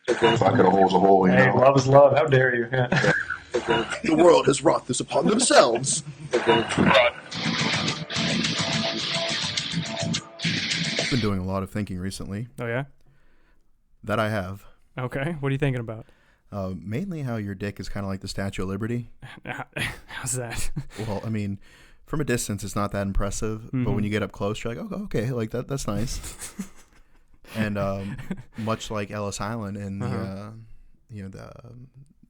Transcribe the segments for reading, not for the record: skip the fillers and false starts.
Bucket a hole's a hole, you Hey, know. love is love. How dare you? Yeah. The world has wrought this upon themselves. I've been doing a lot of thinking recently. Oh, yeah? That I have. Okay. What are you thinking about? Mainly how your dick is kind of like the Statue of Liberty. How's that? Well, I mean, from a distance, it's not that impressive, but when you get up close, you're like, oh, okay, like that's nice. And much like Ellis Island in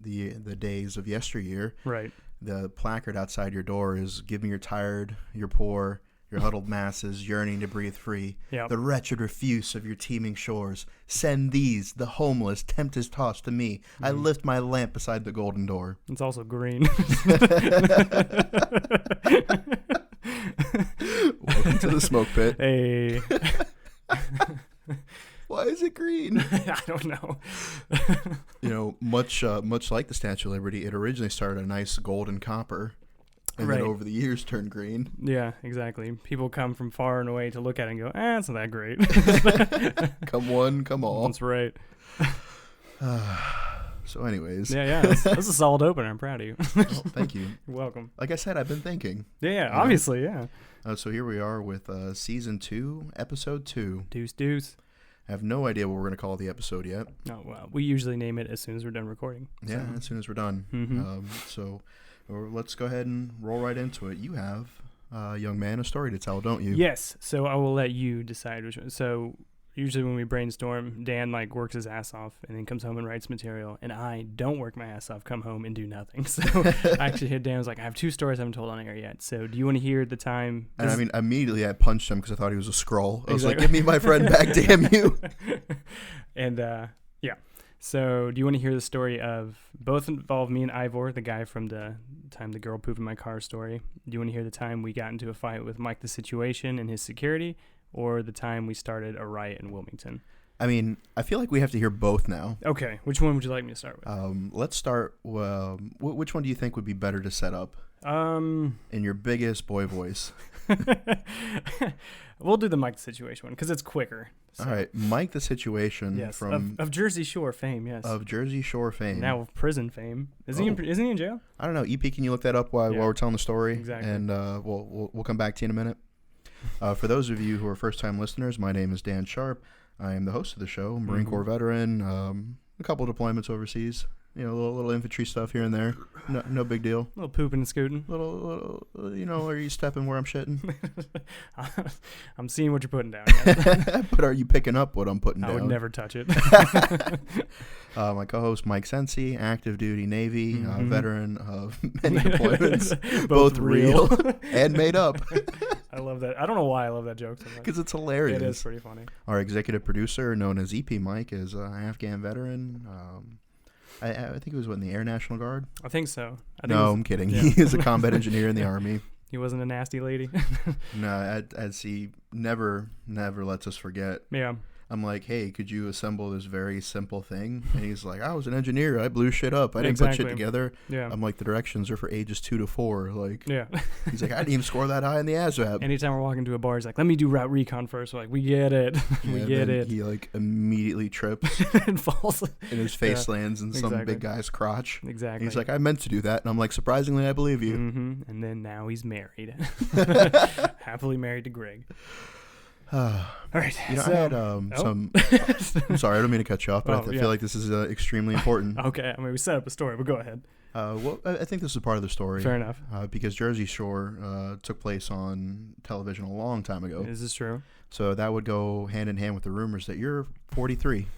the days of yesteryear, Right. the placard outside your door is "Give me your tired, your poor, your huddled masses yearning to breathe free. Yep. The wretched refuse of your teeming shores. Send these, the homeless, tempest tossed to me. I lift my lamp beside the golden door." It's also green. Welcome to the smoke pit. Hey. Why is it green? I don't know. You know, much like the Statue of Liberty, it originally started a nice gold and copper, and Right. then over the years turned green. Yeah, exactly. People come from far and away to look at it and go, it's not that great. Come one, come all. That's right. So anyways, Yeah. That's a solid opener. I'm proud of you. well, thank you. You're welcome. Like I said, I've been thinking. Yeah, obviously, yeah. So here we are with Season 2, Episode 2. Deuce. I have no idea what we're going to call the episode yet. Oh, well, we usually name it as soon as we're done recording. Yeah, as soon as we're done. So let's go ahead and roll right into it. You have, young man, a story to tell, don't you? Yes, so I will let you decide which one. So usually when we brainstorm, Dan works his ass off and then comes home and writes material, and I don't work my ass off, come home and do nothing. So I actually hit Dan, was like, I have 2 stories I haven't told on air yet. So do you want to hear the time? And I mean, immediately I punched him because I thought he was a scroll. I was like, Exactly. give me my friend back, damn you. And yeah. So do you want to hear the story of, both involve me and Ivor, the guy from the time the girl pooped in my car story. Do you want to hear the time we got into a fight with Mike the Situation and his security, or the time we started a riot in Wilmington? I mean, I feel like we have to hear both now. Okay, which one would you like me to start with? Let's start. Which one do you think would be better to set up? In your biggest boy voice. We'll do the Mike the Situation one because it's quicker. So. All right, Mike the Situation, Yes, from of Jersey Shore fame. Yes, of Jersey Shore fame. now of prison fame. Isn't he in jail? I don't know. EP, can you look that up while we're telling the story? Exactly. And we'll come back to you in a minute. For those of you who are first-time listeners, my name is Dan Sharp. I am the host of the show, Marine Corps veteran, a couple of deployments overseas. You know, little infantry stuff here and there. No big deal. A little pooping and scooting. Little, are you stepping where I'm shitting? I'm seeing what you're putting down. But are you picking up what I'm putting down? I would never touch it. My co-host, Mike Sensi, active duty Navy, veteran of many deployments, both real and made up. I love that. I don't know why I love that joke so much. Because it's hilarious. It is pretty funny. Our executive producer, known as EP Mike, is an Afghan veteran. I think he was in the Air National Guard. I think so. I'm kidding. Yeah. He is a combat engineer in the Army. He wasn't a nasty lady. No, as he never lets us forget. Yeah. I'm like, hey, could you assemble this very simple thing? And he's like, I was an engineer. I blew shit up. I didn't put shit together. Yeah. I'm like, the directions are for ages 2 to 4. Like, yeah. He's like, I didn't even score that high in the ASVAB. Anytime we're walking to a bar, he's like, let me do route recon first. We're like, we get it. We get it. He like immediately trips and falls. and his face lands in some big guy's crotch. Exactly. And he's like, I meant to do that. And I'm like, surprisingly, I believe you. And then now he's married. Happily married to Greg. All right. I had some. I'm sorry, I don't mean to cut you off, but I feel like this is extremely important. Okay, I mean, we set up a story, but go ahead. Well, I think this is part of the story. Fair enough. Because Jersey Shore took place on television a long time ago. Is this true? So that would go hand in hand with the rumors that you're 43.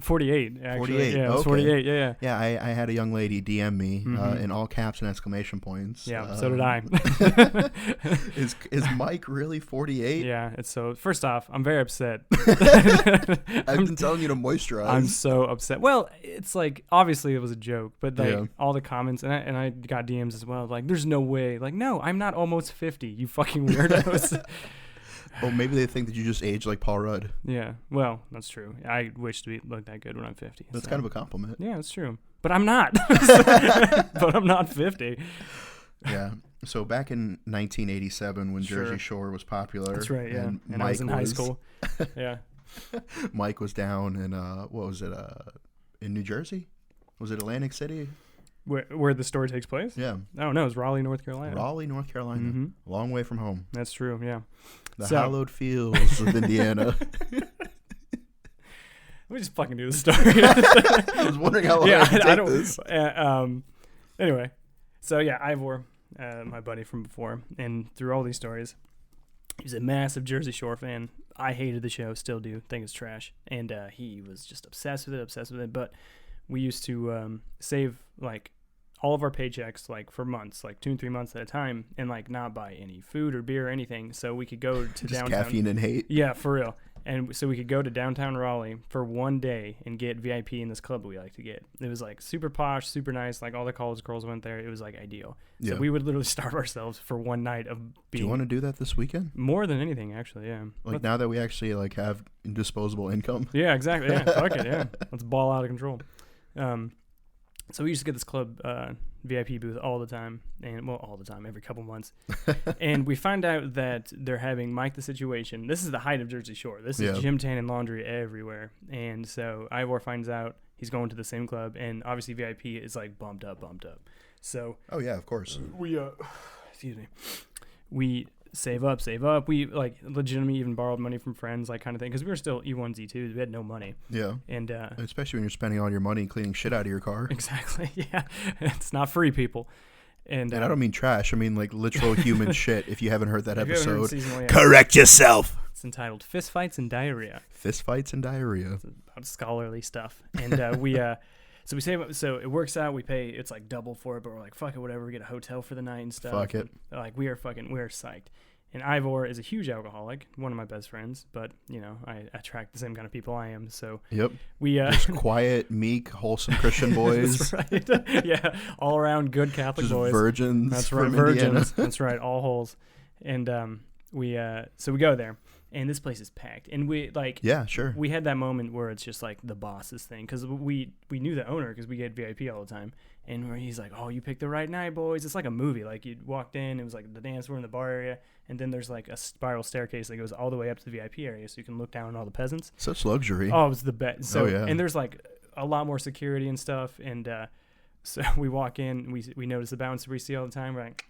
48, actually. 48. Yeah, it was okay. 48. Yeah. Yeah, I had a young lady DM me in all caps and exclamation points. Yeah, so did I. Is Mike really 48? Yeah, it's so. First off, I'm very upset. I've been telling you to moisturize. I'm so upset. Well, it's like, obviously it was a joke, but like all the comments, and I got DMs as well, like, there's no way. Like, no, I'm not almost 50, you fucking weirdos. Oh, maybe they think that you just aged like Paul Rudd. Yeah, well, that's true. I wish to look that good when I'm 50. That's kind of a compliment. Yeah, it's true. But I'm not. But I'm not 50. Yeah. So back in 1987, when Jersey Shore was popular. That's right, yeah. And Mike I was in high school. Yeah. Mike was down in, in New Jersey. Was it Atlantic City? Where the story takes place? Yeah. Oh, no, it's Raleigh, North Carolina. Raleigh, North Carolina. Mm-hmm. A long way from home. That's true, yeah. The hallowed fields of Indiana. Let me just fucking do the story. I was wondering how long I could take this. Anyway, so yeah, Ivor, my buddy from before, and through all these stories, he's a massive Jersey Shore fan. I hated the show, still do, think it's trash. And he was just obsessed with it. But we used to save like all of our paychecks like for months, like 2 and 3 months at a time, and like not buy any food or beer or anything, so we could go to just downtown. Caffeine and hate. Yeah, for real. And so we could go to downtown Raleigh for one day and get VIP in this club we like to get. It was like super posh, super nice. Like all the college girls went there. It was like ideal. So we would literally starve ourselves for one night of being. Do you want to do that this weekend? More than anything, actually, yeah. Like now that we actually like have disposable income. Yeah, exactly. Yeah, fuck it. Yeah, let's ball out of control. So we used to get this club VIP booth all the time, every couple months. And we find out that they're having Mike the Situation. This is the height of Jersey Shore. This is gym, tan, and laundry everywhere. And so Ivor finds out he's going to the same club, and obviously VIP is like bumped up. So oh yeah, of course. We save up. We like legitimately even borrowed money from friends, like kind of thing, because we were still E1s, E2s. We had no money. Yeah. And especially when you're spending all your money cleaning shit out of your car. Exactly. Yeah. It's not free, people. And I don't mean trash. I mean like literal human shit. If you haven't heard that episode, season 1, correct yourself. It's entitled Fistfights and Diarrhea. Fistfights and Diarrhea. It's about scholarly stuff. And so we save. So it works out. We pay. It's like double for it, but we're like, fuck it, whatever. We get a hotel for the night and stuff. Fuck it. Like we're psyched. And Ivor is a huge alcoholic, one of my best friends. But you know, I attract the same kind of people I am. So we just quiet, meek, wholesome Christian boys. That's right. Yeah, all around good Catholic just boys. Virgins. That's right, virgins. That's right, all holes. And so we go there. And this place is packed, and we like we had that moment where it's just like the boss's thing, because we knew the owner because we get VIP all the time, and where he's like, oh, you picked the right night, boys. It's like a movie. Like you walked in, it was like the dance floor in the bar area, and then there's like a spiral staircase that goes all the way up to the VIP area, so you can look down on all the peasants. Such luxury. Oh, it was the best. So and there's like a lot more security and stuff, and so we walk in, we notice the bouncer we see all the time. We're like,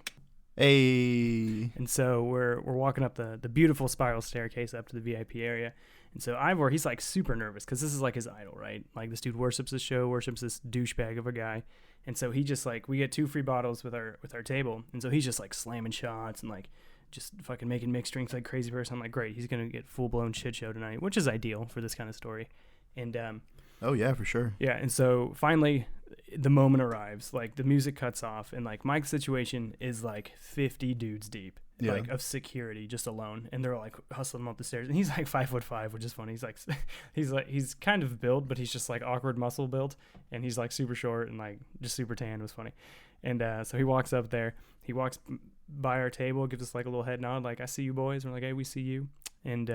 hey. And so we're walking up the beautiful spiral staircase up to the VIP area. And so Ivor, he's like super nervous because this is like his idol, right? Like this dude worships this show, worships this douchebag of a guy. And so he just like, we get 2 free bottles with our table. And so he's just like slamming shots and like just fucking making mixed drinks like crazy person. I'm like, great, he's going to get full blown shit show tonight, which is ideal for this kind of story. And oh yeah, for sure. Yeah. And so finally the moment arrives, like the music cuts off, and like Mike's Situation is like 50 dudes deep, like of security just alone, and they're like hustling him up the stairs, and he's like 5'5", which is funny. He's kind of built, but he's just like awkward muscle built, and he's like super short and like just super tan. It was funny. And so he walks up there, he walks by our table, gives us like a little head nod, like, I see you boys. We're like, hey, we see you. And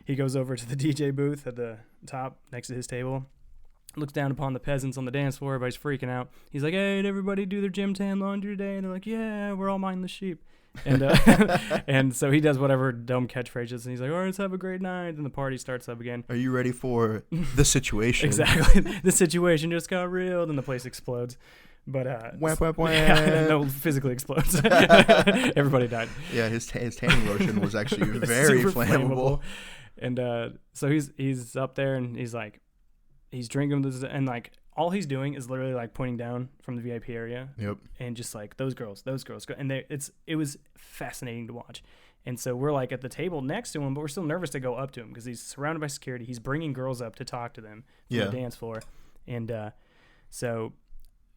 he goes over to the DJ booth at the top next to his table, looks down upon the peasants on the dance floor. Everybody's freaking out. He's like, hey, did everybody do their gym, tan, laundry today? And they're like, yeah, we're all minding the sheep. And and so he does whatever dumb catchphrases, and he's like, all right, let's have a great night. And the party starts up again. Are you ready for the situation? Exactly. The situation just got real, and the place explodes. But no, physically explodes. Everybody died. Yeah, his tanning lotion was actually very flammable. And so he's up there, and he's like, he's drinking this, and like all he's doing is literally like pointing down from the VIP area. Yep. And just like those girls, and it was fascinating to watch. And so we're like at the table next to him, but we're still nervous to go up to him because he's surrounded by security. He's bringing girls up to talk to them from the dance floor. And so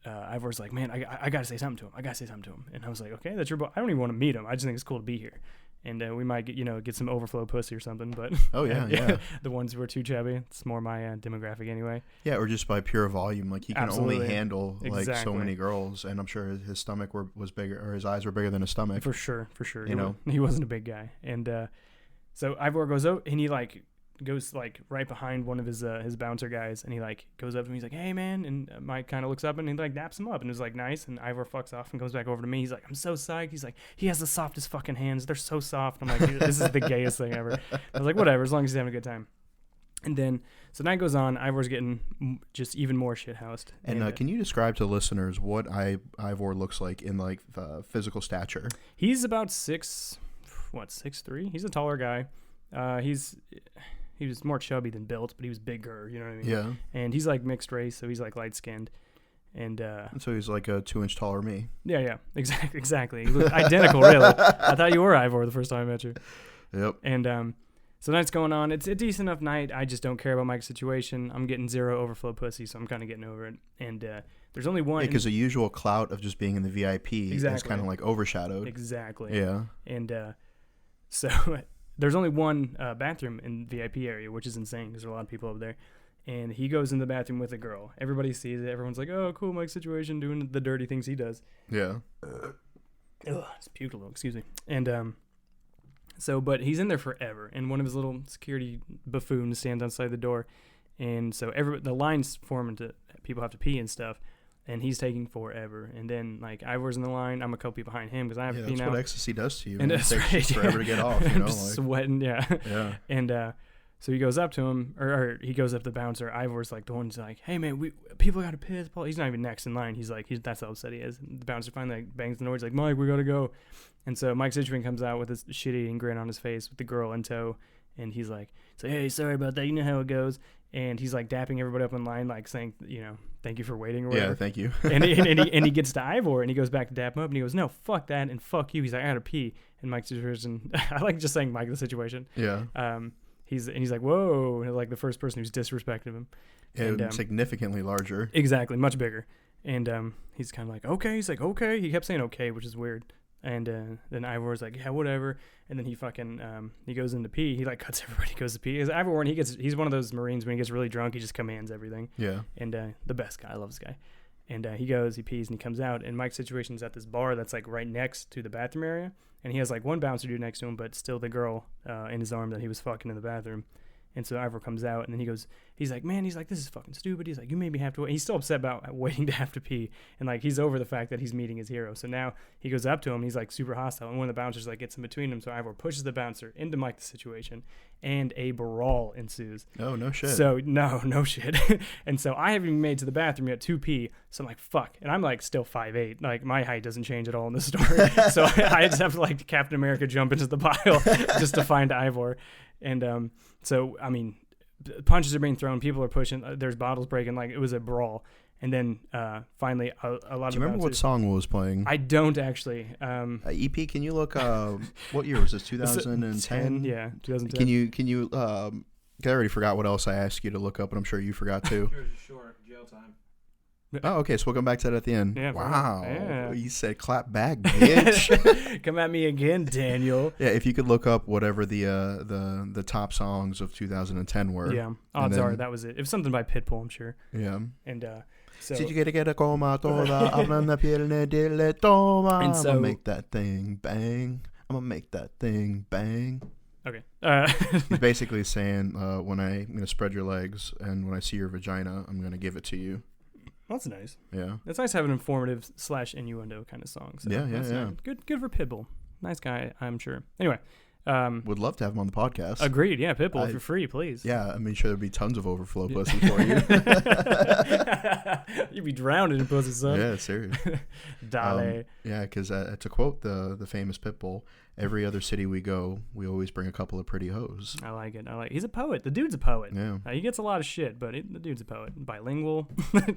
Ivor's like, man, I got to say something to him. And I was like, okay, that's your boy. I don't even want to meet him. I just think it's cool to be here. And we might get some overflow pussy or something. But yeah. The ones who are too chubby, it's more my demographic anyway. Yeah, or just by pure volume. Like he can only handle like so many girls. And I'm sure his stomach was bigger, or his eyes were bigger than his stomach. For sure. He wasn't a big guy. And so Ivor goes out, and he like goes like right behind one of his bouncer guys, and he like goes up to him. He's like, hey man, and Mike kind of looks up and he like daps him up, and it was like nice. And Ivor fucks off and goes back over to me. He's like, I'm so psyched. He's like, he has the softest fucking hands, they're so soft. I'm like, this is the gayest thing ever. I was like, whatever, as long as he's having a good time. And then, so night goes on. Ivor's getting just even more shit-housed. And can you describe to listeners what Ivor looks like in like physical stature? He's about 6'3"? He's a taller guy. He was more chubby than built, but he was bigger. You know what I mean? Yeah. And he's like mixed race, so he's like light-skinned. And so he's like a 2-inch taller me. Yeah, exactly. You look identical, really. I thought you were Ivor the first time I met you. Yep. And so night's going on. It's a decent enough night. I just don't care about Mike's situation. I'm getting 0 overflow pussy, so I'm kind of getting over it. And there's only one. Because the usual clout of just being in the VIP is kind of like overshadowed. Exactly. Yeah. And so there's only one bathroom in the VIP area, which is insane because there are a lot of people over there. And he goes in the bathroom with a girl. Everybody sees it. Everyone's like, oh, cool, Mike's situation, doing the dirty things he does. Yeah. It's puked a little, excuse me. And but he's in there forever. And one of his little security buffoons stands outside the door. And so the line's forming to people have to pee and stuff. And he's taking forever. And then, like, Ivor's in the line. I'm a couple people behind him because I have to pee now. That's what ecstasy does to you. And it takes forever to get off, you know? Just sweating, yeah. Yeah. And so he goes up to him, or he goes up to the bouncer. Ivor's like the one who's like, hey, man, people got to piss. Paul. He's not even next in line. He's like, that's how upset he is. And the bouncer finally like, bangs the door. He's like, Mike, we got to go. And so Mike Citroen comes out with this shit-eating grin on his face with the girl in tow. And he's like, hey, sorry about that. You know how it goes. And he's like dapping everybody up in line, like saying, thank you for waiting or whatever. Yeah, thank you. and he gets to Ivor and he goes back to dap him up and he goes, no, fuck that and fuck you. He's like, I gotta pee. And Mike Citroen, I like just saying Mike the situation. Yeah. He's like, whoa, and like the first person who's disrespected him. And significantly larger. Exactly, much bigger. And he's kind of like, okay. He's like, okay. He kept saying okay, which is weird. And then Ivor's like, yeah, whatever. And then he fucking he goes in to pee. He like cuts everybody, goes to pee. Because Ivor, he's one of those Marines when he gets really drunk, he just commands everything. Yeah. And the best guy, I love this guy. And he pees, and he comes out. And Mike's situation's at this bar that's like right next to the bathroom area. And he has like one bouncer dude next to him, but still the girl in his arm that he was fucking in the bathroom. And so Ivor comes out, and then he's like, man, this is fucking stupid. He's like, you made me have to wait. He's still upset about waiting to have to pee. And like, he's over the fact that he's meeting his hero. So now he goes up to him, and he's like super hostile. And one of the bouncers like gets in between them. So Ivor pushes the bouncer into Mike the situation, and a brawl ensues. Oh, no shit. So no shit. And so I haven't even made it to the bathroom yet to pee. So I'm like, fuck. And I'm like still 5'8". Like my height doesn't change at all in this story. So I just have to like Captain America jump into the pile just to find Ivor. And so, I mean, punches are being thrown, people are pushing, there's bottles breaking, like it was a brawl. And then finally, a lot of. Do you remember what song was playing? I don't actually. EP, can you look? What year was this? 2010. Yeah, 2010. Can you? I already forgot what else I asked you to look up, but I'm sure you forgot too. Sure, jail time. Oh, okay. So we'll come back to that at the end. Yeah, wow. Yeah. You said clap back, bitch. Come at me again, Daniel. Yeah, if you could look up whatever the top songs of 2010 were. Yeah, odds are that was it. It was something by Pitbull, I'm sure. Yeah. And so. Si tu quieres coma toda, hablan la piel dile toma. And so, I'm gonna make that thing bang. I'm gonna make that thing bang. Okay. He's basically saying, when I'm gonna spread your legs, and when I see your vagina, I'm gonna give it to you. Well, that's nice. Yeah. It's nice to have an informative / innuendo kind of song. So yeah. Nice. Good for Pitbull. Nice guy, I'm sure. Anyway. Would love to have him on the podcast. Agreed. Yeah, Pitbull, if you're free, please. Yeah, I mean, sure, there'd be tons of overflow pussy for you. You'd be drowned in pussy, son. Yeah, serious. Dale. Yeah, because to quote the famous Pitbull, every other city we go, we always bring a couple of pretty hoes. I like it. He's a poet. The dude's a poet. Yeah. He gets a lot of shit, but the dude's a poet. Bilingual,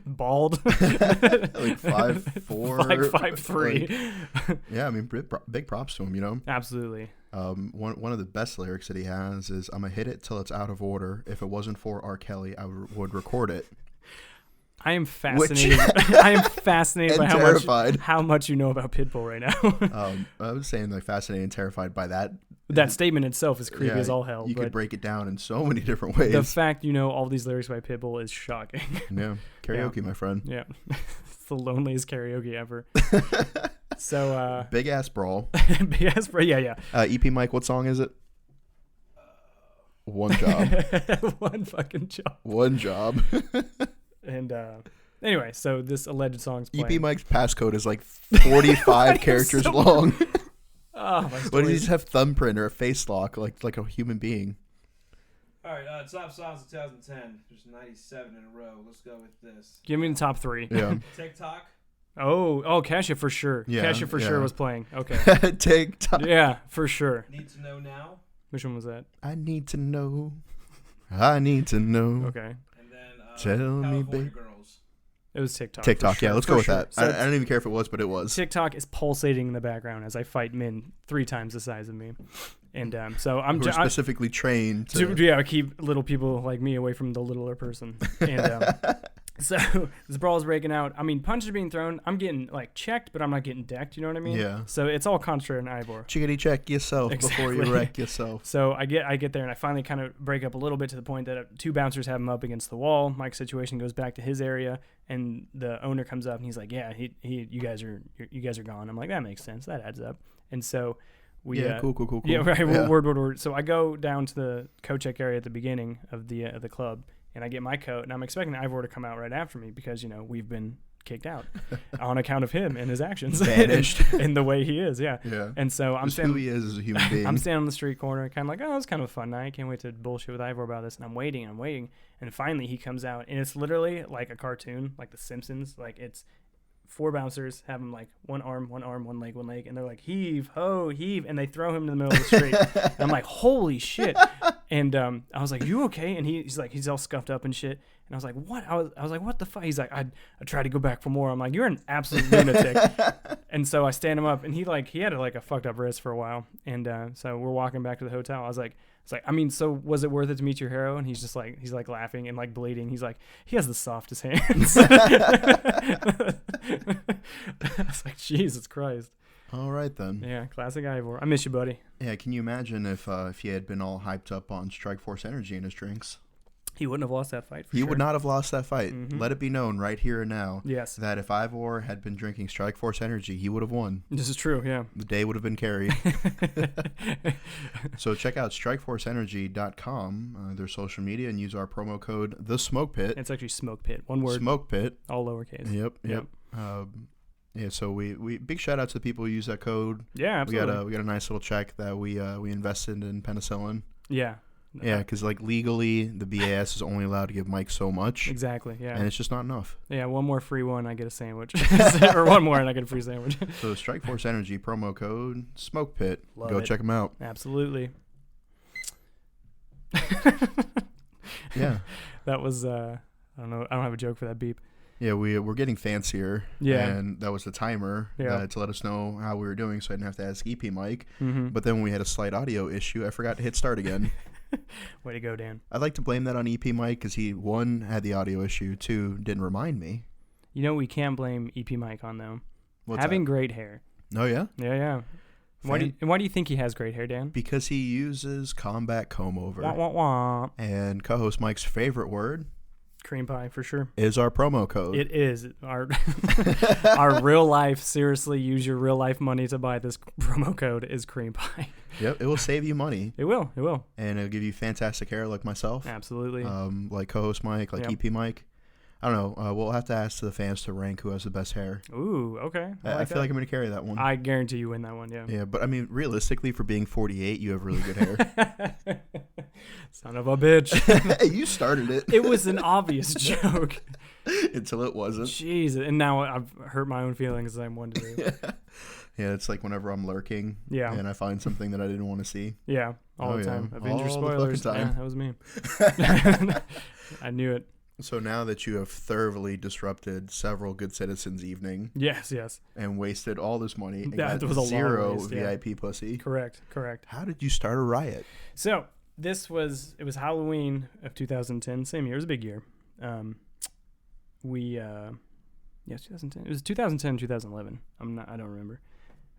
bald. Like 5'4". Like 5'3". Yeah, I mean, big props to him, you know? Absolutely. One of the best lyrics that he has is, I'm going to hit it till it's out of order. If it wasn't for R. Kelly, I would record it. I am fascinated. I am fascinated by how much you know about Pitbull right now. I was saying, like, fascinated and terrified by that. That statement itself is creepy as all hell. You could break it down in so many different ways. The fact you know all these lyrics by Pitbull is shocking. Yeah, karaoke, my friend. Yeah, it's the loneliest karaoke ever. So big ass brawl. Big ass brawl. Yeah. EP Mike, what song is it? One job. One fucking job. One job. And anyway, so this alleged song's playing. EP Mike's passcode is like 45 characters long. Oh, What does he just have thumbprint or a face lock like a human being? All right, top songs of 2010. There's 97 in a row. Let's go with this. Give me the top 3. Yeah. TikTok. Oh, Kesha for sure. Yeah, Kesha for sure was playing. Okay. TikTok. Yeah, for sure. Need to Know Now. Which one was that? I need to know. I need to know. Okay. And then Tell me, California babe. Girls. It was TikTok. TikTok, for yeah, sure, let's for go with sure. that. So I don't even care if it was, but it was. TikTok is pulsating in the background as I fight men 3 times the size of me, and so I'm Who are specifically trained to keep little people like me away from the littler person. And so this brawl is breaking out. I mean, punches are being thrown. I'm getting like checked, but I'm not getting decked. You know what I mean? Yeah. So it's all concentrated on Ivor. Chickadee check yourself before Exactly. you wreck yourself. So I get there and I finally kind of break up a little bit to the point that 2 bouncers have him up against the wall. Mike's situation goes back to his area, and the owner comes up and he's like, "Yeah, you guys are gone." I'm like, "That makes sense. That adds up." And so we Cool. yeah, right. Yeah. Word. So I go down to the coat check area at the beginning of the club, and I get my coat, and I'm expecting Ivor to come out right after me because we've been kicked out on account of him and his actions, Vanished. and the way he is. Yeah. Yeah. And so I'm Just who he is as a human being. I'm standing on the street corner, kind of like, oh, it's kind of a fun night. Can't wait to bullshit with Ivor about this. And I'm waiting, and finally he comes out, and it's literally like a cartoon, like The Simpsons. Like it's 4 bouncers have him like one arm, one leg, and they're like, heave, ho, heave, and they throw him in the middle of the street. And I'm like, holy shit. And I was like, you okay? And he's like, he's all scuffed up and shit. And I was like, what? I was like, what the fuck? He's like, I tried to go back for more. I'm like, you're an absolute lunatic. And so I stand him up, and he had like a fucked up wrist for a while. And so we're walking back to the hotel. I was like, I mean, so was it worth it to meet your hero? And he's like laughing and like bleeding. He's like, he has the softest hands. I was like, Jesus Christ. All right, then. Yeah, classic Ivor. I miss you, buddy. Yeah, can you imagine if he had been all hyped up on Strikeforce Energy in his drinks? He wouldn't have lost that fight. He would not have lost that fight. Mhm. Let it be known right here and now Yes. that if Ivor had been drinking Strikeforce Energy, he would have won. This is true, yeah. The day would have been carried. So check out strikeforceenergy.com, their social media, and use our promo code TheSmokePit. It's actually Smoke Pit. One word. Smoke Pit. All lowercase. Yep. Yeah, so we big shout out to the people who use that code. Yeah, absolutely. We got a nice little check that we invested in penicillin. Yeah. Yeah, because like legally the BAS is only allowed to give Mike so much. Exactly, yeah. And it's just not enough. Yeah, one more free one, I get a sandwich. Or one more and I get a free sandwich. So Strikeforce Energy promo code Smoke Pit. Love Go it. check them out. Absolutely. Yeah. That was I don't know. I don't have a joke for that beep. Yeah, we're getting fancier. Yeah. And that was the timer to let us know how we were doing, so I didn't have to ask EP Mike. Mm-hmm. But then when we had a slight audio issue, I forgot to hit start again. Way to go, Dan. I'd like to blame that on EP Mike because he, 1, had the audio issue, 2, didn't remind me. You know we can't blame EP Mike on though. What's Having great hair. Oh, yeah? Yeah. Why do you think he has great hair, Dan? Because he uses combat comb over. Wah, wah, wah. And co-host Mike's favorite word Cream pie for sure. is our promo code. It is our our real life. Seriously, use your real life money to buy this promo code is cream pie. Yep, it will save you money. It will. And it'll give you fantastic hair like myself. Absolutely. Like co-host Mike, like EP Mike. I don't know. We'll have to ask the fans to rank who has the best hair. Ooh, okay. I feel like I'm going to carry that one. I guarantee you win that one, yeah. Yeah, but I mean, realistically, for being 48, you have really good hair. Son of a bitch. Hey, you started it. It was an obvious joke. Until it wasn't. Jeez, and now I've hurt my own feelings as I'm one to do. Yeah, it's like whenever I'm lurking and I find something that I didn't want to see. Yeah, all the time. Avenger All the spoilers. fucking time. Yeah, that was me. I knew it. So now that you have thoroughly disrupted several good citizens' evening. Yes. And wasted all this money and That got was a long zero waste, yeah. VIP pussy. Correct. How did you start a riot? So it was Halloween of 2010, same year. It was a big year. Yes, 2010. It was 2010, 2011. I don't remember.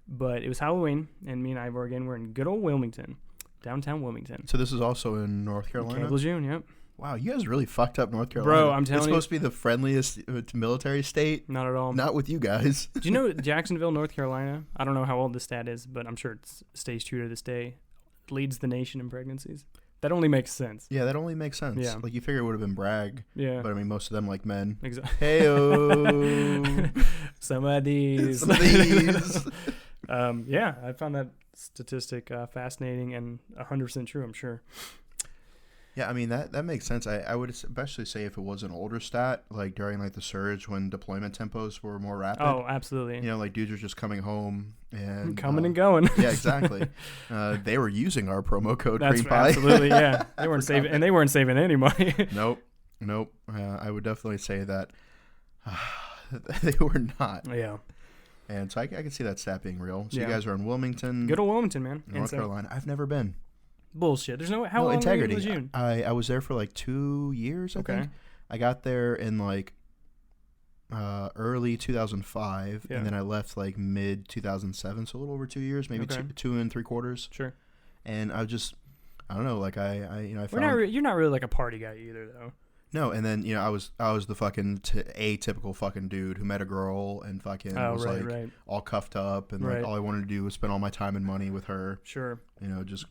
But it was Halloween, and me and Ivor again were in good old Wilmington, downtown Wilmington. So this is also in North Carolina? Cable June, yep. Wow, you guys really fucked up North Carolina. Bro, I'm telling you. It's supposed to be the friendliest military state. Not at all. Not with you guys. Do you know Jacksonville, North Carolina? I don't know how old the stat is, but I'm sure it stays true to this day. Leads the nation in pregnancies. That only makes sense. Yeah, that only makes sense. Yeah. Like, you figure it would have been Bragg. Yeah. But, I mean, most of them like men. Exactly. Hey-oh. Some of these. Some of these. Yeah, I found that statistic fascinating and 100% true, I'm sure. Yeah, I mean that makes sense. I would especially say if it was an older stat, like during like the surge when deployment tempos were more rapid. Oh, absolutely. You know, like dudes are just coming home and coming and going. Yeah, exactly. They were using our promo code That's Cream Pie. absolutely, yeah. They weren't saving, and they weren't saving any money. Nope. I would definitely say that they were not. Yeah. And so I can see that stat being real. So Yeah. you guys are in Wilmington. Good old Wilmington, man. North Carolina. I've never been. Bullshit. There's no... How long integrity. was you? I was there for like 2 years, I think. I got there in like early 2005, and then I left like mid 2007, so a little over 2 years, maybe 2 3/4. Sure. And I don't know, like I found... You're not really like a party guy either, though. No, and then I was the fucking atypical fucking dude who met a girl and fucking was all cuffed up, and like all I wanted to do was spend all my time and money with her. Sure. Just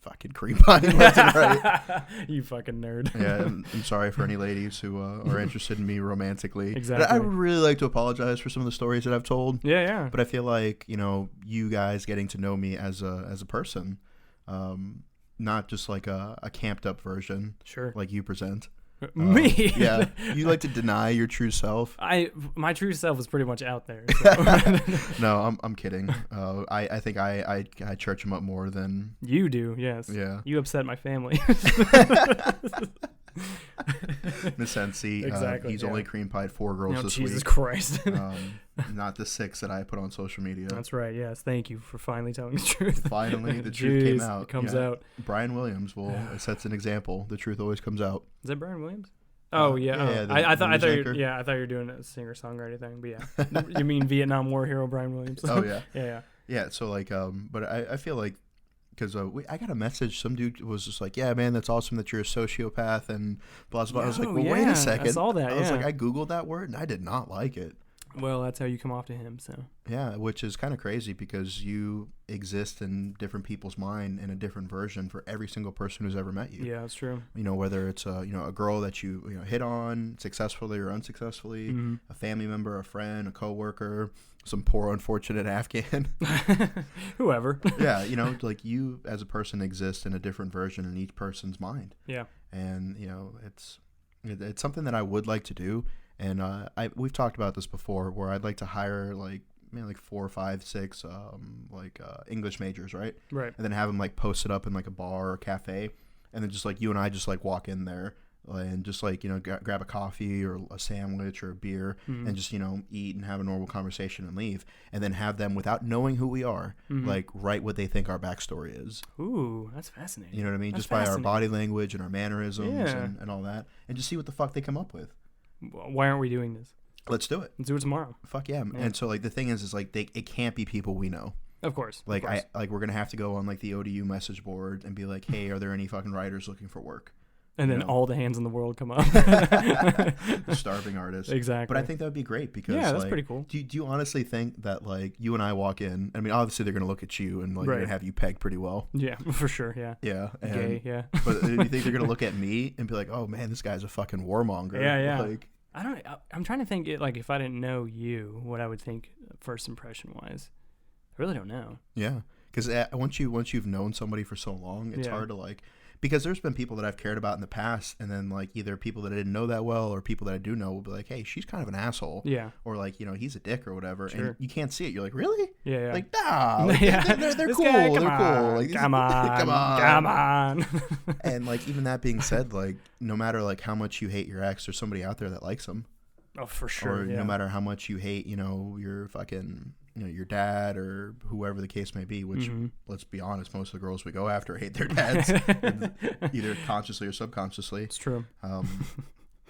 fucking cream pie left and right. You fucking nerd. Yeah, I'm sorry for any ladies who are interested in me romantically. Exactly. But I would really like to apologize for some of the stories that I've told. Yeah. But I feel like you guys getting to know me as a person. Not just like a camped up version, sure, like you present. Me, yeah, you like to deny your true self. My true self is pretty much out there. So. No, I'm kidding. I think I church him up more than you do. Yes. Yeah. You upset my family. Miss NC, exactly. He's only cream pied 4 girls this week. Jesus Christ. Not the 6 that I put on social media. That's right. Yes. Thank you for finally telling the truth. Finally, the truth came out. It comes out. Brian Williams sets an example. The truth always comes out. Is that Brian Williams? Oh yeah. I thought you were doing a singer songwriter thing, but yeah. You mean Vietnam War hero Brian Williams? Oh yeah. Yeah. Yeah. So like, but I feel like. Because I got a message. Some dude was just like, "Yeah, man, that's awesome that you're a sociopath," and blah blah. I was like, "Well, wait a second." I saw that. I was like, I googled that word and I did not like it. Well, that's how you come off to him. So yeah, which is kind of crazy because you exist in different people's mind in a different version for every single person who's ever met you. Yeah, that's true. Whether it's a girl that you hit on successfully or unsuccessfully, a family member, a friend, a coworker, some poor unfortunate Afghan, whoever. Yeah, like you as a person exist in a different version in each person's mind. Yeah, and it's something that I would like to do. And we've talked about this before, where I'd like to hire like 4, 5, 6 English majors, right? Right. And then have them like posted up in like a bar or cafe, and then just like you and I just like walk in there and just like grab a coffee or a sandwich or a beer and just eat and have a normal conversation and leave, and then have them without knowing who we are like write what they think our backstory is. Ooh, that's fascinating. You know what I mean? Just by our body language and our mannerisms and all that, and just see what the fuck they come up with. Why aren't we doing this? Let's do it. Let's do it tomorrow. Fuck yeah. And so like the thing is like it can't be people we know. Of course. Like we're gonna have to go on like the ODU message board and be like, hey, are there any fucking writers looking for work? And then all the hands in the world come up. Starving artists. Exactly. But I think that would be great because that's pretty cool. Do you honestly think that like you and I walk in? I mean, obviously they're gonna look at you and like they're gonna have you pegged pretty well. Yeah, for sure. Yeah. Yeah. Gay. Yeah. But do you think they're gonna look at me and be like, oh man, this guy's a fucking warmonger? Yeah. Like, I don't. I'm trying to think. Like if I didn't know you, what I would think first impression wise. I really don't know. Yeah, because once you've known somebody for so long, it's hard to like. Because there's been people that I've cared about in the past, and then like either people that I didn't know that well or people that I do know will be like, hey, she's kind of an asshole. Yeah. Or like, he's a dick or whatever. Sure. And you can't see it. You're like, really? Yeah. Like, nah. Like, they're cool. Guy, they're cool. Like, come on. And like, even that being said, like, no matter like how much you hate your ex, there's somebody out there that likes them. Oh, for sure. Or no matter how much you hate, your fucking... your dad or whoever the case may be, which let's be honest, most of the girls we go after hate their dads, either consciously or subconsciously. It's true.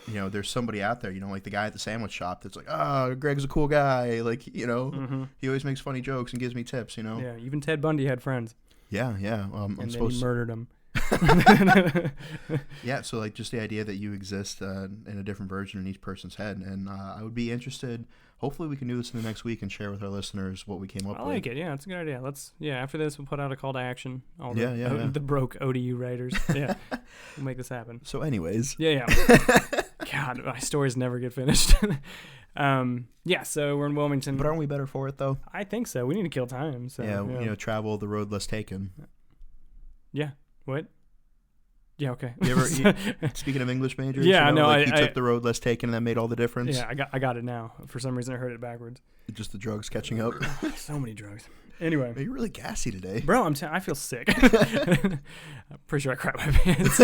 There's somebody out there, like the guy at the sandwich shop that's like, oh, Greg's a cool guy. Like, he always makes funny jokes and gives me tips, Yeah, even Ted Bundy had friends. Yeah. And then he murdered him. Yeah, so like just the idea that you exist in a different version in each person's head, and I would be interested. Hopefully we can do this in the next week and share with our listeners what we came up with. I like it. Yeah, it's a good idea. After this we'll put out a call to action. All the the broke ODU writers. Yeah, we'll make this happen. So anyways. Yeah. God, my stories never get finished. So we're in Wilmington. But aren't we better for it though? I think so. We need to kill time. So travel the road less taken. Yeah. What? Yeah, okay. You ever, speaking of English majors, Yeah, you know, no, like you I took the road less taken and that made all the difference? Yeah, I got it now. For some reason, I heard it backwards. Just the drugs catching up. So many drugs. Anyway. You're really gassy today. Bro, I feel sick. I'm pretty sure I crapped my pants.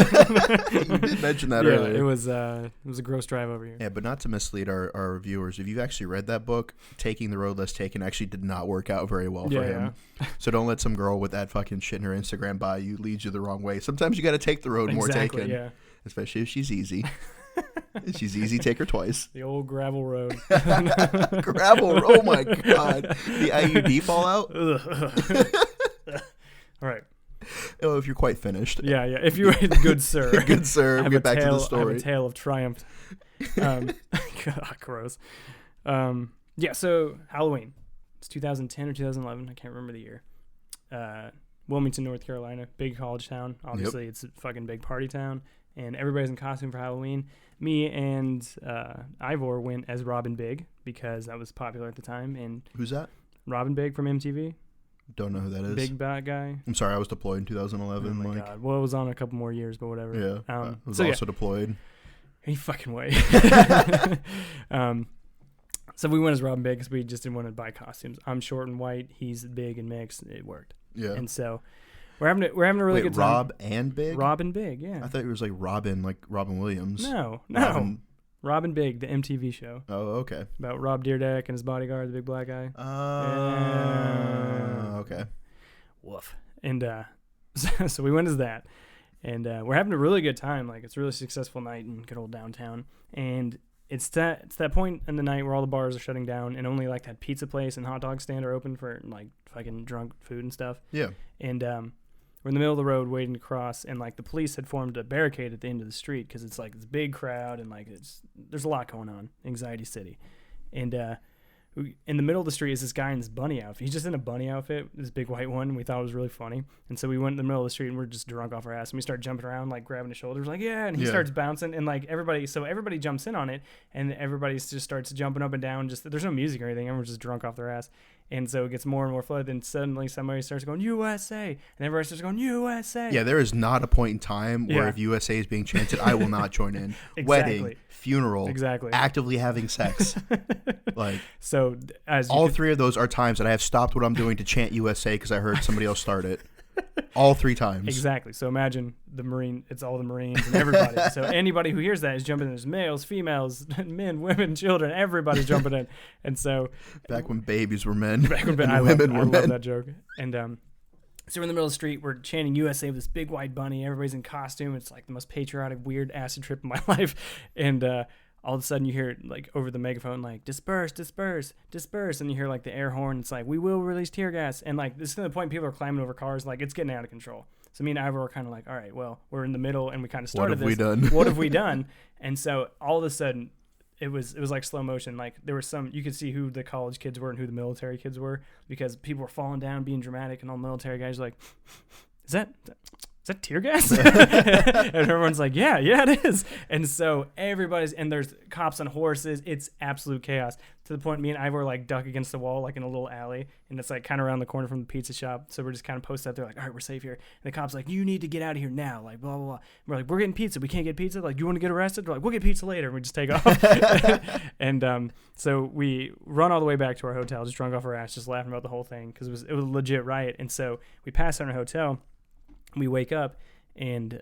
You did mention that earlier. It was a gross drive over here. Yeah, but not to mislead our viewers, if you've actually read that book, Taking the Road Less Taken actually did not work out very well for him. Yeah. So don't let some girl with that fucking shit in her Instagram bio lead you the wrong way. Sometimes you got to take the road more taken. Yeah. Especially if she's easy. If she's easy, take her twice. The old gravel road. Gravel, oh my God. The IUD fallout? All right. Oh, if you're quite finished. Yeah. If you're good sir. Good sir. Get back to the story. I have a tale of triumph. God, gross. Yeah, so Halloween. It's 2010 or 2011. I can't remember the year. Wilmington, North Carolina. Big college town. Obviously, It's a fucking big party town. And everybody's in costume for Halloween. Me and Ivor went as Robin Big because that was popular at the time. And who's that? Robin Big from MTV. Don't know who that is. Big bad guy. I'm sorry, I was deployed in 2011. Oh my God. Well, it was on a couple more years, but whatever. Yeah, I was also deployed. Any fucking way. So we went as Robin Big because we just didn't want to buy costumes. I'm short and white. He's big and mixed. It worked. Yeah. And so we're having a really good time. Rob and Big? Robin Big, yeah. I thought it was like Robin Williams. No. Robin Big, the MTV show. Oh, okay. About Rob Dyrdek and his bodyguard, the big black guy. Okay. Woof. And so we went as that. And we're having a really good time. Like, it's a really successful night in good old downtown. And it's that point in the night where all the bars are shutting down and only like that pizza place and hot dog stand are open for like fucking drunk food and stuff. Yeah. And we're in the middle of the road waiting to cross, and like the police had formed a barricade at the end of the street because it's like this big crowd and like there's a lot going on. Anxiety City. And in the middle of the street is this guy in this bunny outfit. He's just in a bunny outfit, this big white one. We thought it was really funny. And so we went in the middle of the street and we're just drunk off our ass. And we start jumping around, like grabbing his shoulders, like, yeah. And he starts bouncing. And like everybody jumps in on it. And everybody just starts jumping up and down. Just there's no music or anything. Everyone's just drunk off their ass. And so it gets more and more flooded. Then suddenly somebody starts going, USA. And everybody starts going, USA. Yeah, there is not a point in time where if USA is being chanted, I will not join in. Exactly. Wedding, funeral, actively having sex. Like, so as all three of those are times that I have stopped what I'm doing to chant USA because I heard somebody else start it. All three times. Exactly. So imagine it's all the Marines and everybody. So anybody who hears that is jumping in. There's males, females, men, women, children. Everybody's jumping in. And so back when babies were men. Back when women were men. I love that joke. And so we're in the middle of the street. We're chanting USA with this big white bunny. Everybody's in costume. It's like the most patriotic, weird acid trip of my life. And all of a sudden you hear like over the megaphone like disperse, disperse, disperse, and you hear like the air horn. It's like we will release tear gas, and like this is the point people are climbing over cars. Like it's getting out of control. So me and Ivor were kind of like, all right, well we're in the middle, and we kind of started this. What have we done? And so all of a sudden it was like slow motion. Like there was you could see who the college kids were and who the military kids were because people were falling down, being dramatic, and all the military guys were like, is that tear gas? And everyone's like, yeah, it is. And so and there's cops on horses. It's absolute chaos to the point me and Ivor like duck against the wall, like in a little alley. And it's like kind of around the corner from the pizza shop. So we're just kind of posted out there like, all right, we're safe here. And the cop's like, you need to get out of here now. Like, blah, blah, blah. And we're like, we're getting pizza. We can't get pizza. Like, you want to get arrested? We're like, we'll get pizza later. And we just take off. And so we run all the way back to our hotel, just drunk off our ass, just laughing about the whole thing because it was a legit riot. And so we passed on our hotel. We wake up, and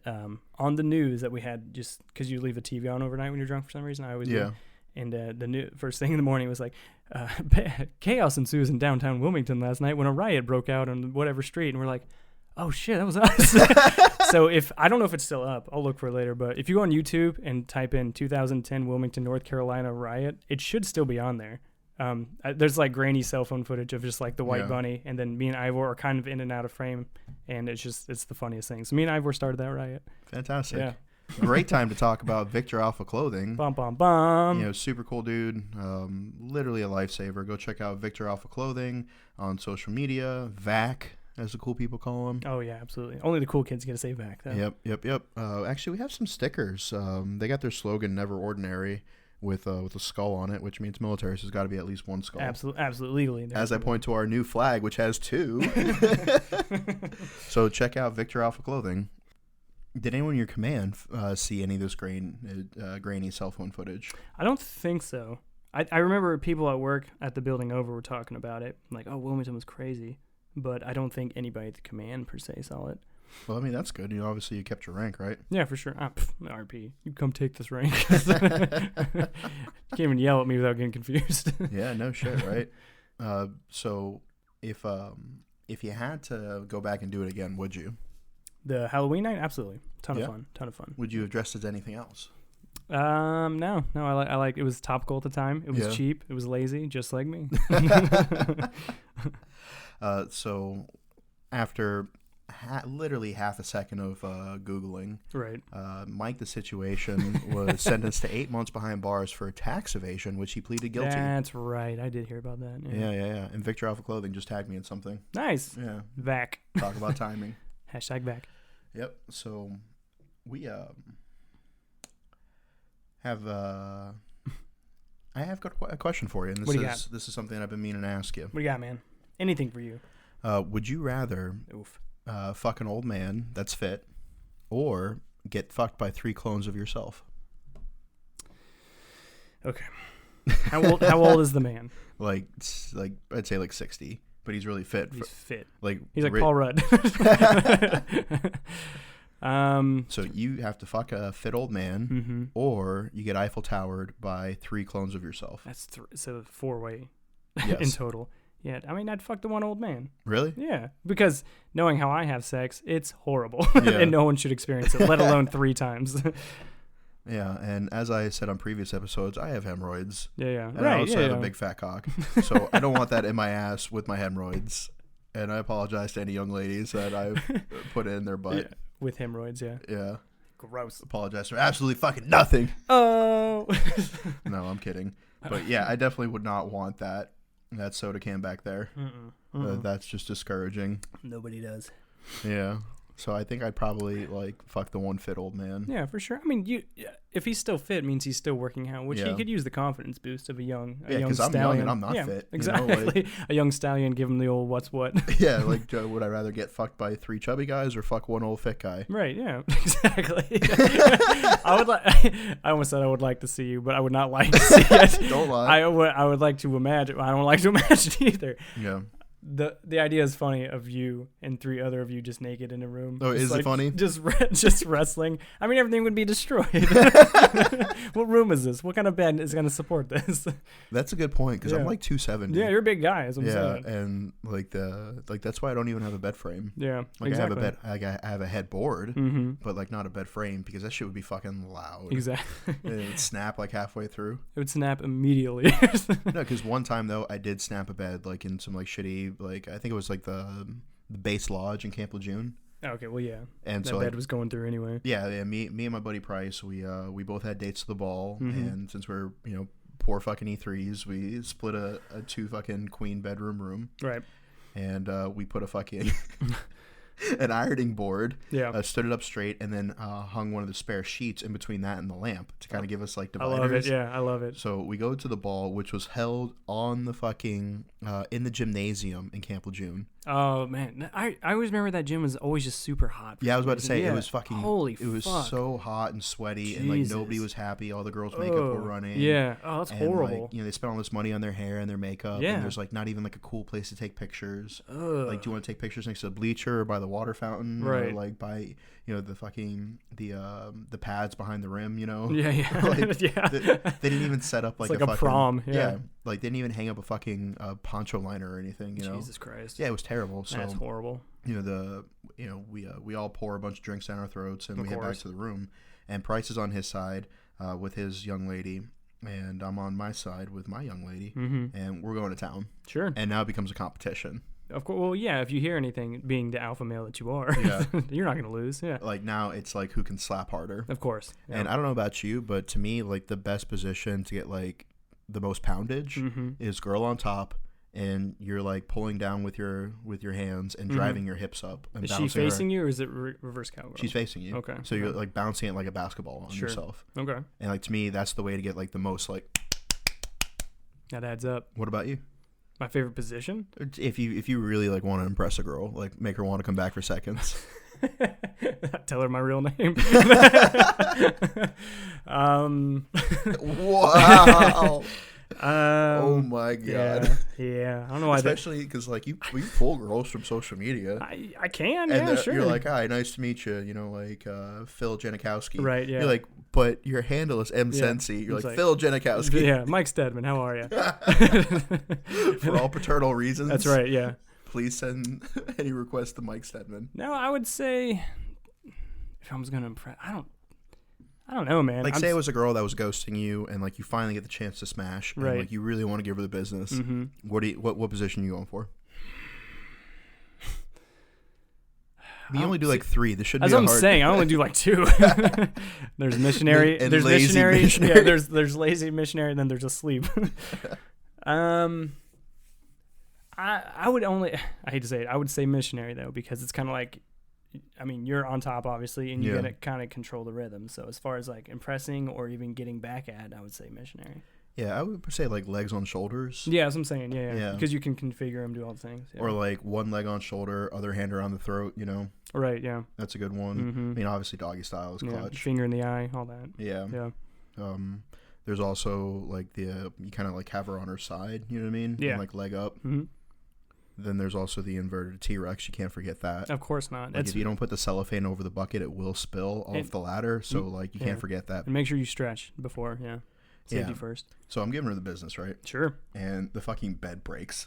on the news that we had, just because you leave the TV on overnight when you're drunk for some reason, I always do. And the first thing in the morning was like, chaos ensues in downtown Wilmington last night when a riot broke out on whatever street. And we're like, oh shit, that was us. So I don't know if it's still up. I'll look for it later. But if you go on YouTube and type in 2010 Wilmington, North Carolina riot, it should still be on there. There's like grainy cell phone footage of just like the white bunny, and then me and Ivor are kind of in and out of frame, and it's the funniest thing. So me and Ivor started that riot. Fantastic. Yeah. Great time to talk about Victor Alpha Clothing. Bum bum bum. You know, super cool dude. Literally a lifesaver. Go check out Victor Alpha Clothing on social media. VAC, as the cool people call him. Oh yeah, absolutely. Only the cool kids get to say VAC though. Yep. Actually, we have some stickers. They got their slogan "Never Ordinary" with a skull on it, which means military, so there's got to be at least one skull. Absolutely legally. As I point to our new flag, which has two. So check out Victor Alpha Clothing. Did anyone in your command see any of this grainy cell phone footage? I don't think so. I remember people at work at the building over were talking about it, like, oh, Wilmington was crazy, but I don't think anybody at the command per se saw it. Well, I mean, that's good. Obviously you kept your rank, right? Yeah, for sure. RP, you come take this rank. You can't even yell at me without getting confused. Yeah, no shit, right? So if you had to go back and do it again, would you? The Halloween night, absolutely, ton of fun. Would you have dressed as anything else? No. I like. It was topical at the time. It was cheap. It was lazy, just like me. So after literally half a second of Googling, right, Mike the Situation was sentenced to 8 months behind bars for tax evasion, which he pleaded guilty. That's right. I did hear about that. Yeah. And Victor Alpha Clothing just tagged me in something. Nice. Yeah. Vac. Talk about timing. Hashtag Vac. Yep. So we have I have got a question for you, and this is something I've been meaning to ask you. What do you got, man? Anything for you? Would you rather fuck an old man that's fit, or get fucked by 3 clones of yourself? Okay. How old is the man? Like I'd say like 60, but he's really fit. He's fit. He's like Paul Rudd. So you have to fuck a fit old man, or you get Eiffel Towered by 3 clones of yourself. That's so 4-way yes. in total. Yeah, I mean, I'd fuck the one old man. Really? Yeah, because knowing how I have sex, it's horrible, and no one should experience it, let alone 3 times. Yeah, and as I said on previous episodes, I have hemorrhoids. Yeah. And I also have a big fat cock, so I don't want that in my ass with my hemorrhoids. And I apologize to any young ladies that I've put in their butt. Yeah, with hemorrhoids, yeah. Yeah. Gross. Apologize for absolutely fucking nothing. Oh. No, I'm kidding. But yeah, I definitely would not want that soda can back there. That's just discouraging. Nobody does. Yeah. So I think I'd probably fuck the one fit old man. Yeah, for sure. I mean, if he's still fit, means he's still working out, which he could use the confidence boost of a young because I'm young and I'm not fit. Exactly. A young stallion, give him the old what's what. Yeah, would I rather get fucked by 3 chubby guys or fuck one old fit guy? Right. Yeah. Exactly. I almost said I would like to see you, but I would not like to see it. Don't lie. I would like to imagine. I don't like to imagine either. Yeah. The idea is funny of you and 3 other of you just naked in a room. Oh, is it funny? Just wrestling. I mean, everything would be destroyed. What room is this? What kind of bed is going to support this? That's a good point because I'm like 270. Yeah, you're a big guy. As I'm saying. Yeah, and that's why I don't even have a bed frame. Yeah, exactly. I have a headboard, but not a bed frame because that shit would be fucking loud. Exactly. It would snap halfway through. It would snap immediately. No, because one time though I did snap a bed in some shitty. I think it was the base lodge in Camp Lejeune. Okay, well, yeah. And that so bed was going through anyway. Yeah. Me and my buddy Price, we both had dates to the ball, and since we're poor fucking E3s, we split a 2 fucking queen bedroom room. Right. And we put a fucking an ironing board. Yeah. Stood it up straight, and then hung one of the spare sheets in between that and the lamp to kind of give us dividers. I love it. Yeah, I love it. So we go to the ball, which was held on the fucking in the gymnasium in Camp Lejeune. Oh man, I always remember that gym was always just super hot. Yeah, I was about to say it was fucking. Holy It was fuck. so hot and sweaty, and nobody was happy. All the girls' makeup were running. Yeah. Oh, that's and, horrible. They spent all this money on their hair and their makeup. Yeah. And there's not even a cool place to take pictures. Ugh. Do you want to take pictures next to the bleacher or by the water fountain? Right. Or by the fucking the pads behind the rim. Yeah. Yeah. They didn't even set up it's a fucking prom. Yeah. They didn't even hang up a fucking poncho liner or anything. Jesus Christ. Yeah, it was terrible. So that's horrible. We all pour a bunch of drinks down our throats and we head back to the room. And Price is on his side with his young lady, and I'm on my side with my young lady, and we're going to town. Sure. And now it becomes a competition. Of course. Well, yeah. If you hear anything, being the alpha male that you are, you're not going to lose. Yeah. Now it's who can slap harder. Of course. Yeah. And I don't know about you, but to me, the best position to get the most poundage is girl on top, and you're pulling down with your hands and driving your hips up. And is she facing you, or is it reverse cowgirl? She's facing you. Okay. So you're bouncing it like a basketball on yourself. Okay. And to me, that's the way to get the most That adds up. What about you? My favorite position? If you really like want to impress a girl, like make her want to come back for seconds. Tell her my real name. Wow. Oh my god. Yeah. I don't know why. Especially because like you pull girls from social media. I can. And Yeah, sure. You're like, hi, nice to meet you. You know, like Phil Janikowski. Right. Yeah. You're like, but your handle is M Sensi. You're like Phil Janikowski. Yeah. Mike Stedman. How are you? For all paternal reasons. That's right. Yeah. Please send any requests to Mike Stedman. No, I would say if I was gonna impress, I don't know, man. Like, say it was a girl that was ghosting you, and like you finally get the chance to smash, and right. like you really want to give her the business. Mm-hmm. What position are you going for? You only do like 3. This shouldn't be hard. As I'm saying, I only do like 2. There's missionary. And there's lazy missionary. missionary. Yeah, there's lazy missionary, and then there's asleep. I would only. I hate to say it. I would say missionary though, because it's kind of like, I mean, you're on top obviously, and you gotta kind of control the rhythm. So as far as like impressing or even getting back at, I would say missionary. Yeah, I would say like legs on shoulders. Yeah, that's what I'm saying. Yeah. Because you can configure them, do all the things. Yeah. Or like one leg on shoulder, other hand around the throat, you know? Right, yeah. That's a good one. Mm-hmm. I mean, obviously doggy style is clutch. Finger in the eye, all that. Yeah. Yeah. There's also like you kind of like have her on her side, you know what I mean? Yeah. And like leg up. Mm-hmm. Then there's also the inverted T-Rex. You can't forget that. Of course not. Like if you don't put the cellophane over the bucket, it will spill off the ladder. So like you can't forget that. And make sure you stretch before, Safety first. So I'm giving her the business, right? Sure. And the fucking bed breaks.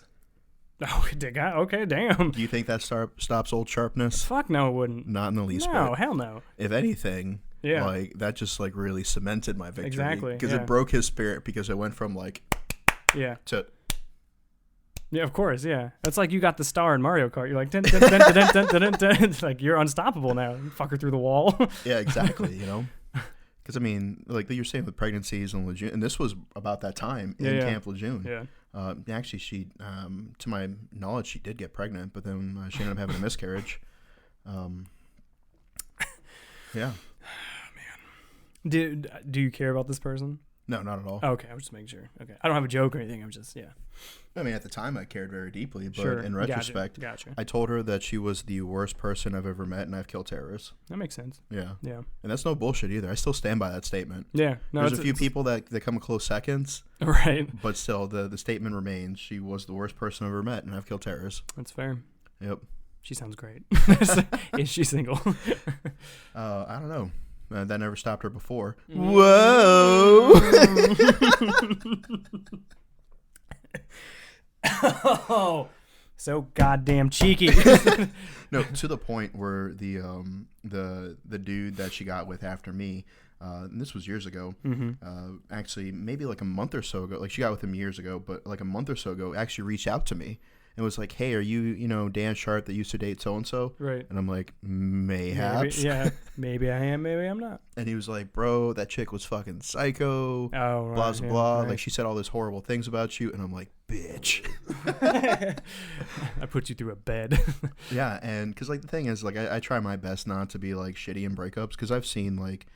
Oh, okay, damn. Do you think that stops old sharpness? Fuck no, it wouldn't. Not in the least bit. No, hell no. If anything, yeah, like that just like really cemented my victory. Exactly. Because it broke his spirit because it went from like to. Yeah, of course, yeah. That's like you got the star in Mario Kart. You're like, dun, dun, dun, dun, dun, dun, dun, dun. It's like you're unstoppable now. You fuck her through the wall. Yeah, exactly. You know. Because, I mean, like you're saying with pregnancies and Lejeune, and this was about that time in Camp Lejeune. Yeah. Actually, she, to my knowledge, she did get pregnant, but then she ended up having a miscarriage. Yeah. Man. Do you care about this person? No, not at all. Okay, I was just making sure. Okay. I don't have a joke or anything. I'm just, I mean, at the time, I cared very deeply, but sure. in retrospect, gotcha. I told her that she was the worst person I've ever met, and I've killed terrorists. That makes sense. Yeah. Yeah. And that's no bullshit either. I still stand by that statement. Yeah. No, There's a few people that come a close seconds. Right. But still, the statement remains. She was the worst person I've ever met, and I've killed terrorists. That's fair. Yep. She sounds great. Is she single? I don't know. That never stopped her before. Whoa! Oh, so goddamn cheeky. No, to the point where the dude that she got with after me, and this was years ago. Mm-hmm. Actually, maybe like a month or so ago. Like she got with him years ago, but like a month or so ago, actually reached out to me. It was like, hey, are you, Dan Sharp that used to date so-and-so? Right. And I'm like, mayhaps. Maybe I am, maybe I'm not. And he was like, bro, that chick was fucking psycho. Oh, right. Blah, blah, blah. Right. Like, she said all these horrible things about you. And I'm like, bitch. I put you through a bed. Yeah, and because, like, the thing is, like, I try my best not to be, like, shitty in breakups. Because I've seen, like,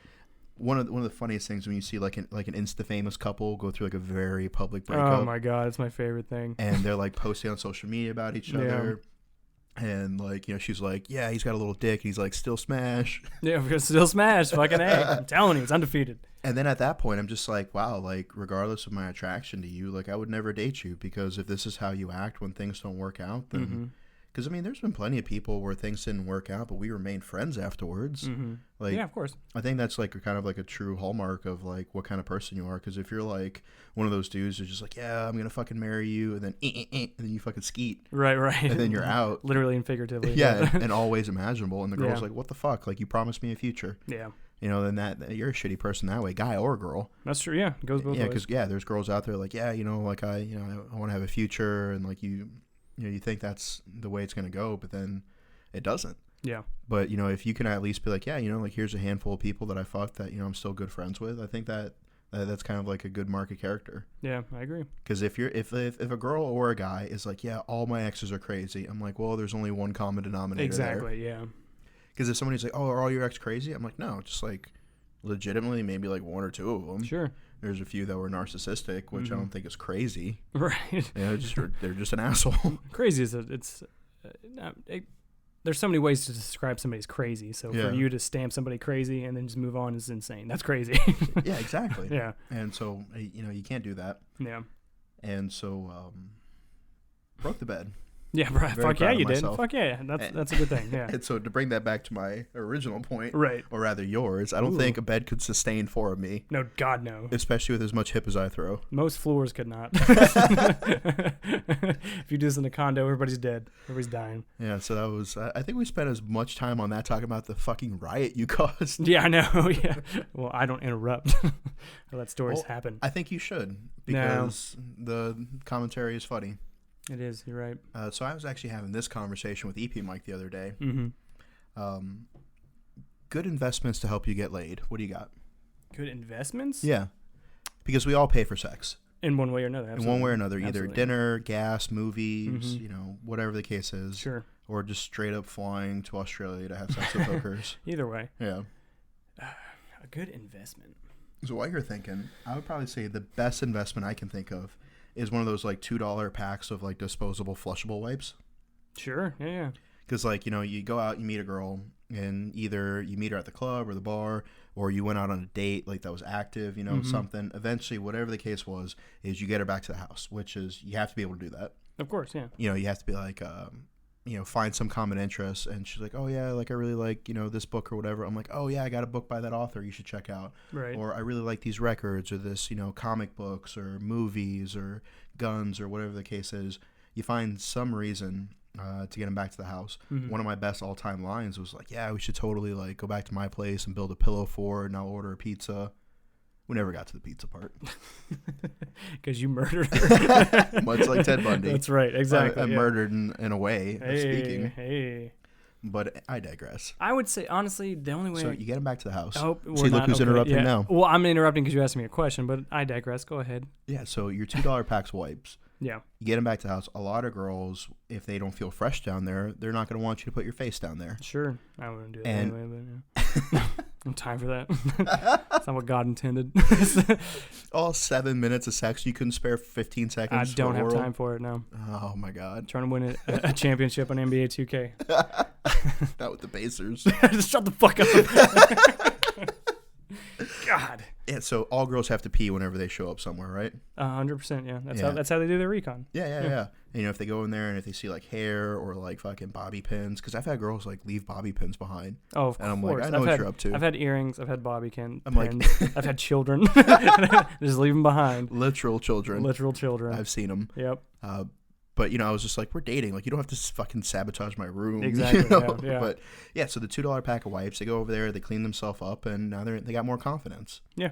one of the funniest things when you see like an insta-famous couple go through like a very public breakup. Oh my god, it's my favorite thing. And they're like posting on social media about each other. And like, she's like, yeah, he's got a little dick. He's like, still smash. Yeah, we're gonna still smash. Fucking A. I'm telling you, it's undefeated. And then at that point, I'm just like, wow, like regardless of my attraction to you, like I would never date you because if this is how you act when things don't work out, then. Because, I mean, there's been plenty of people where things didn't work out, but we remained friends afterwards. Mm-hmm. Like, yeah, of course. I think that's, like, kind of like a true hallmark of, like, what kind of person you are. Because if you're, like, one of those dudes who's just like, yeah, I'm going to fucking marry you, and then, and then you fucking skeet. Right. And then you're out. Literally and figuratively. Yeah, and all ways imaginable. And the girl's Yeah. like, what the fuck? Like, you promised me a future. Yeah. Then that you're a shitty person that way, guy or girl. That's true, yeah. It goes both ways. Yeah, because, there's girls out there like, yeah, like, I want to have a future, and, like, you think that's the way it's going to go, but then it doesn't. Yeah. But, if you can at least be like, yeah, like, here's a handful of people that I fucked that, I'm still good friends with. I think that's kind of like a good mark of character. Yeah, I agree. Because if a girl or a guy is like, yeah, all my exes are crazy, I'm like, well, there's only one common denominator Exactly, there. yeah. Because if somebody's like, oh, are all your ex crazy? I'm like, no, just like legitimately maybe like one or two of them. Sure. There's a few that were narcissistic, which I don't think is crazy. Right. Yeah, they're just an asshole. Crazy is there's so many ways to describe somebody's crazy. So for you to stamp somebody crazy and then just move on is insane. That's crazy. Yeah, exactly. Yeah. And so, you can't do that. Yeah. And so, broke the bed. Yeah, bro. Fuck yeah, you did. myself. Fuck yeah. That's a good thing. Yeah. And so to bring that back to my original point, Right. or rather yours, I don't think a bed could sustain 4 of me. No, God, no. Especially with as much hip as I throw. Most floors could not. If you do this in a condo, everybody's dead. Everybody's dying. Yeah, so that was, I think we spent as much time on that talking about the fucking riot you caused. Yeah, I know. Yeah. Well, I don't interrupt. I let stories happen. I think you should, because the commentary is funny. It is. You're right. So I was actually having this conversation with EP Mike the other day. Good investments to help you get laid. What do you got? Good investments? Yeah. Because we all pay for sex. In one way or another. Absolutely. In one way or another. Either Absolutely. dinner, gas, movies, whatever the case is. Sure. Or just straight up flying to Australia to have sex with hookers. Either way. Yeah. A good investment. So while you're thinking, I would probably say the best investment I can think of is one of those like $2 packs of like disposable flushable wipes. Sure. Yeah. Because like, you go out, you meet a girl, and either you meet her at the club or the bar, or you went out on a date like that was active, something. Eventually, whatever the case was, is you get her back to the house, which is, you have to be able to do that. Of course, yeah. You have to be like, find some common interest. And she's like, oh yeah, like I really like, this book or whatever. I'm like, oh yeah, I got a book by that author you should check out. Right. Or I really like these records, or this, comic books or movies or guns or whatever the case is. You find some reason to get him back to the house. One of my best all-time lines was like, yeah, we should totally like go back to my place and build a pillow fort, and I'll order a pizza. We never got to the pizza part. Because you murdered her. Much like Ted Bundy. That's right, exactly. I murdered in a way of speaking. Hey. But I digress. I would say, honestly, the only way... So you get him back to the house. Oh, See, look who's interrupting now. Well, I'm interrupting because you asked me a question, but I digress. Go ahead. Yeah, so your $2 packs of wipes. Yeah. You get them back to the house. A lot of girls, if they don't feel fresh down there, they're not going to want you to put your face down there. Sure. I wouldn't do that anyway, but yeah. No time for that. That's not what God intended. All 7 minutes of sex, you couldn't spare 15 seconds. I don't have time for it now. Oh my God. I'm trying to win a championship on NBA 2K. Not with the Pacers. Just shut the fuck up. God. Yeah, so all girls have to pee whenever they show up somewhere, right? 100%, yeah. That's how they do their recon. Yeah. And, if they go in there and if they see like hair or like fucking bobby pins, because I've had girls like leave bobby pins behind. Oh, of and I'm course. like, I know what you're up to. I've had earrings. I've had bobby pins. Like, I've had children. Just leave them behind. Literal children. I've seen them. Yep. But, I was just like, we're dating. Like, you don't have to fucking sabotage my room. Exactly. Yeah. But, yeah, so the $2 pack of wipes, they go over there, they clean themselves up, and now they got more confidence. Yeah.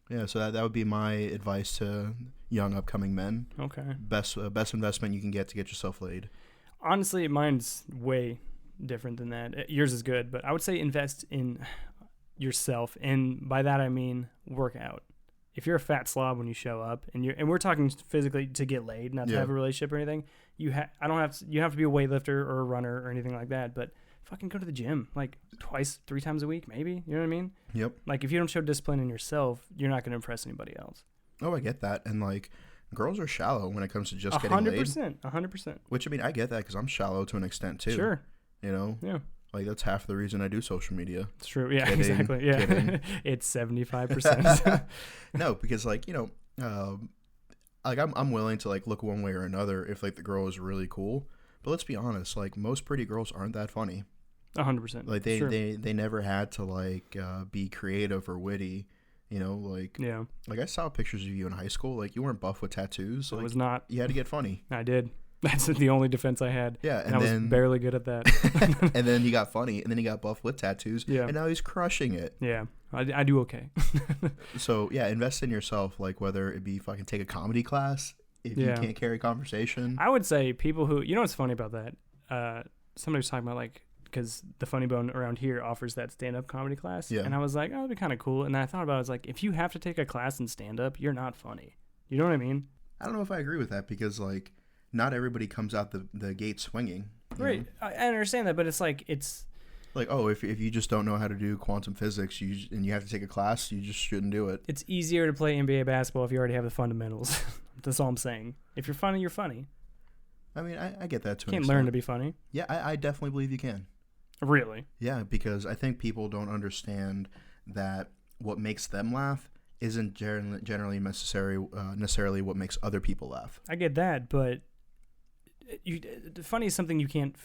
Yeah, so that would be my advice to young upcoming men. Okay. Best investment you can get to get yourself laid. Honestly, mine's way different than that. Yours is good, but I would say invest in yourself, and by that I mean work out. If you're a fat slob when you show up, and we're talking physically to get laid, not to have a relationship or anything, you have to be a weightlifter or a runner or anything like that, but fucking go to the gym like 2-3 times a week, maybe. You know what I mean? Yep. Like if you don't show discipline in yourself, you're not going to impress anybody else. Oh, I get that. And like girls are shallow when it comes to just getting laid. 100%. Which, I mean, I get that because I'm shallow to an extent too. Sure. Yeah. Like that's half the reason I do social media. It's true. Yeah, Kidding, exactly. Yeah. kidding. It's 75%. No, because like, like I'm willing to like look one way or another if like the girl is really cool. But let's be honest, like most pretty girls aren't that funny. 100%. Like they never had to like be creative or witty, like yeah. Like I saw pictures of you in high school. Like you weren't buff with tattoos. Like, I was not. You had to get funny. I did. That's the only defense I had. Yeah, and I was barely good at that. And then he got funny, and then he got buff with tattoos. Yeah. And now he's crushing it. Yeah, I do okay. So yeah, invest in yourself. Like whether it be fucking take a comedy class if you can't carry conversation. I would say people who what's funny about that. Somebody was talking about like. Because the Funny Bone around here offers that stand-up comedy class. Yeah. And I was like, oh, that'd be kind of cool. And then I thought about it. I was like, if you have to take a class in stand-up, you're not funny. You know what I mean? I don't know if I agree with that because, like, not everybody comes out the gate swinging. Right. I understand that, but it's like, Like, oh, if you just don't know how to do quantum physics, and you have to take a class, you just shouldn't do it. It's easier to play NBA basketball if you already have the fundamentals. That's all I'm saying. If you're funny, you're funny. I mean, I get that too. You can't learn to be funny. Yeah, I definitely believe you can. Really? Yeah, because I think people don't understand that what makes them laugh isn't generally necessarily what makes other people laugh. I get that, but funny is something you can't.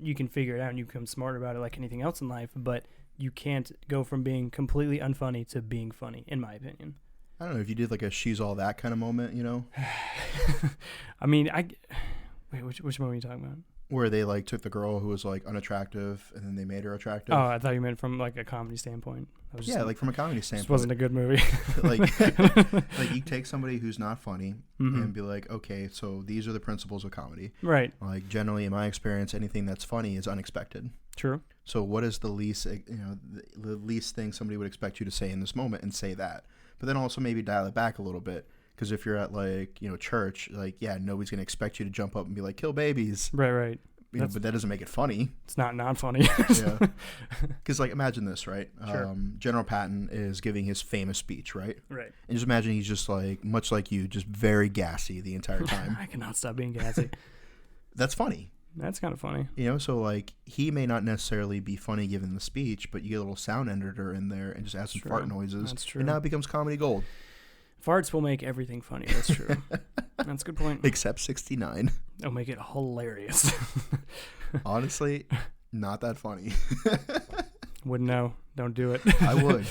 You can figure it out and you become smarter about it, like anything else in life. But you can't go from being completely unfunny to being funny, in my opinion. I don't know if you did like a "she's all that" kind of moment, you know. Wait, which moment are you talking about? Where they like took the girl who was like unattractive and then they made her attractive. Oh, I thought you meant from like a comedy standpoint. Like from a comedy standpoint. This wasn't a good movie. like you take somebody who's not funny and be like, okay, so these are the principles of comedy. Right. Like generally, in my experience, anything that's funny is unexpected. True. So what is the least, the least thing somebody would expect you to say in this moment, and say that. But then also maybe dial it back a little bit. Because if you're at church, nobody's gonna expect you to jump up and be like, "Kill babies." Right. But that doesn't make it funny. It's not funny. Yeah. Because imagine this, right? Sure. General Patton is giving his famous speech, right? Right. And just imagine he's just like, much like you, just very gassy the entire time. I cannot stop being gassy. That's funny. That's kind of funny. So like he may not necessarily be funny given the speech, but you get a little sound editor in there and just add some fart noises. That's true. And now it becomes comedy gold. Farts will make everything funny. That's true. That's a good point. Except 69. They'll make it hilarious. Honestly, not that funny. Wouldn't know. Don't do it. I would.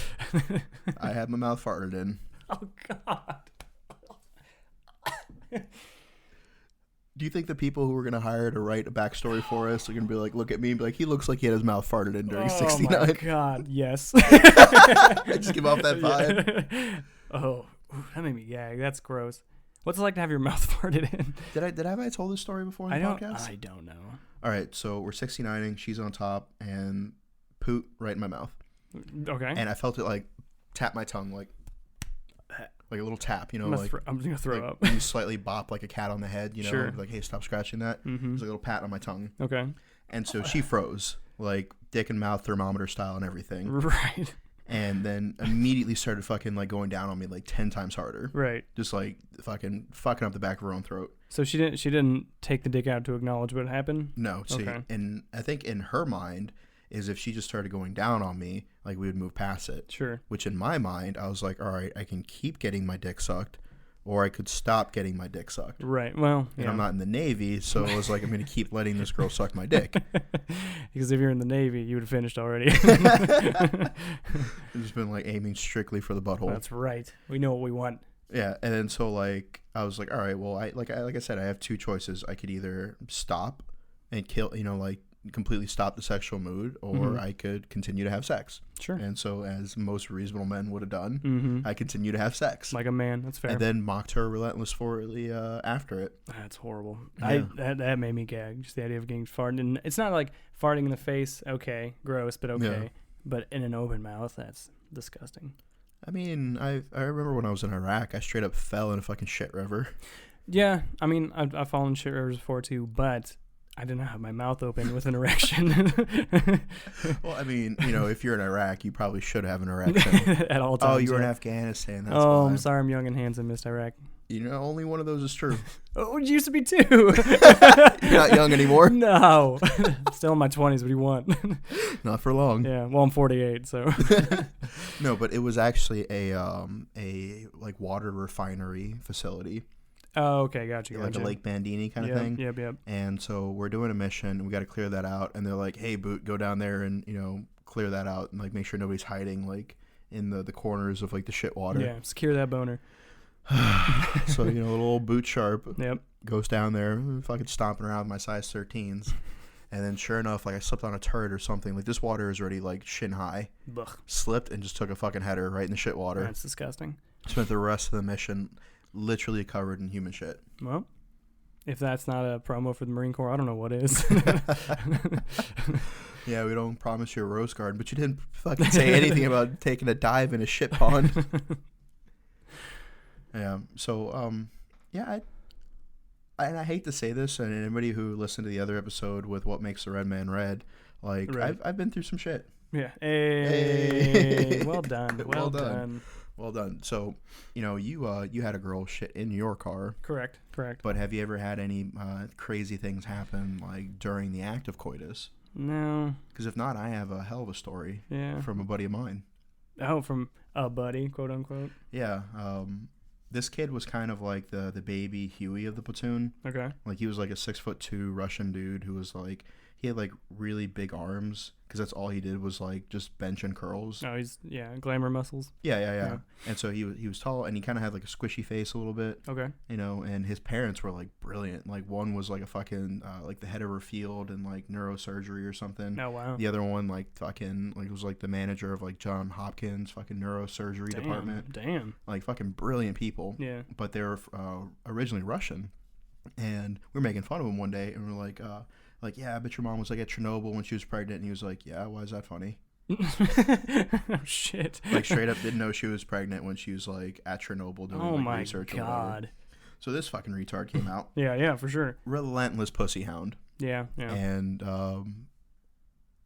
I had my mouth farted in. Oh, God. Do you think the people who we're going to hire to write a backstory for us are going to be like, look at me and be like, he looks like he had his mouth farted in during 69? Oh, my God. Yes. Just give off that vibe. Yeah. Oh, that made me gag. That's gross. What's it like to have your mouth farted in? Have I told this story before in the podcast? I don't know. All right, so we're 69ing, she's on top, and poot right in my mouth. Okay. And I felt it like tap my tongue like a little tap, I'm gonna throw up. You slightly bop like a cat on the head, Sure. like, hey, stop scratching that. Mm-hmm. There's a little pat on my tongue. Okay. And so she froze, like dick and mouth thermometer style and everything. Right. And then immediately started fucking like going down on me like 10 times harder. Right. Just like fucking up the back of her own throat. So she didn't take the dick out to acknowledge what happened? No. See, okay. And I think in her mind is if she just started going down on me, like we would move past it. Sure. Which in my mind, I was like, all right, I can keep getting my dick sucked, or I could stop getting my dick sucked. Right. Well, and I'm not in the Navy, so I was like, I'm going to keep letting this girl suck my dick. Because if you're in the Navy, you would have finished already. I've just been like aiming strictly for the butthole. That's right. We know what we want. Yeah, and then so like I was like, all right, well, like I said, I have two choices. I could either stop and kill, like completely stop the sexual mood, or I could continue to have sex. Sure. And so, as most reasonable men would have done, I continue to have sex like a man. That's fair. And then mocked her relentlessly after it. That's horrible. Yeah. That made me gag. Just the idea of getting farted. And it's not like farting in the face. Okay, gross, but okay. Yeah. But in an open mouth, that's disgusting. I mean, I remember when I was in Iraq, I straight up fell in a fucking shit river. Yeah, I mean, I've fallen in shit rivers before too, but I didn't have my mouth open with an erection. Well, I mean, if you're in Iraq, you probably should have an erection. At all times. Oh, you were in Afghanistan. That's why. I'm sorry, I'm young and handsome, Missed Iraq. Only one of those is true. Oh, it used to be two. You're not young anymore? No. Still in my 20s. What do you want? Not for long. Yeah, well, I'm 48, so. No, but it was actually a like water refinery facility. Oh, okay, gotcha. Like a Lake Bandini kind of thing. Yep. And so we're doing a mission. We got to clear that out. And they're like, hey, Boot, go down there and, clear that out and, like, make sure nobody's hiding, like, in the corners of, like, the shit water. Yeah, secure that boner. So, little old Boot Sharp goes down there, fucking stomping around with my size 13s. And then sure enough, like, I slipped on a turd or something. Like, this water is already, like, shin high. Ugh. Slipped and just took a fucking header right in the shit water. That's disgusting. Spent the rest of the mission literally covered in human shit. Well, if that's not a promo for the Marine Corps, I don't know what is. Yeah, we don't promise you a rose garden, but you didn't fucking say anything about taking a dive in a shit pond. Yeah, so, yeah, I hate to say this, and anybody who listened to the other episode with What Makes the Red Man Red, Like, Right. I've been through some shit. Yeah. Hey. Well done. Well done. Well done. So, you had a girl shit in your car. Correct. But have you ever had any crazy things happen, like, during the act of coitus? No. Because if not, I have a hell of a story from a buddy of mine. Oh, from a buddy, quote unquote. Yeah. This kid was kind of like the baby Huey of the platoon. Okay. Like, he was like a 6'2" Russian dude who was like, he had like really big arms because that's all he did was like just bench and curls. Oh, he's glamour muscles. Yeah. And so he was tall and he kind of had like a squishy face a little bit. Okay. And his parents were like brilliant. Like, one was like a fucking like the head of her field in like neurosurgery or something. Oh wow. The other one like fucking like was like the manager of like John Hopkins fucking neurosurgery department. Damn. Like, fucking brilliant people. Yeah. But they were originally Russian, and we were making fun of him one day, and we were like, yeah, I bet your mom was like at Chernobyl when she was pregnant. And he was like, yeah, why is that funny? Oh shit. Like, straight up didn't know she was pregnant when she was like at Chernobyl doing like research or whatever. So this fucking retard came out. Yeah, for sure. Relentless pussy hound. Yeah. And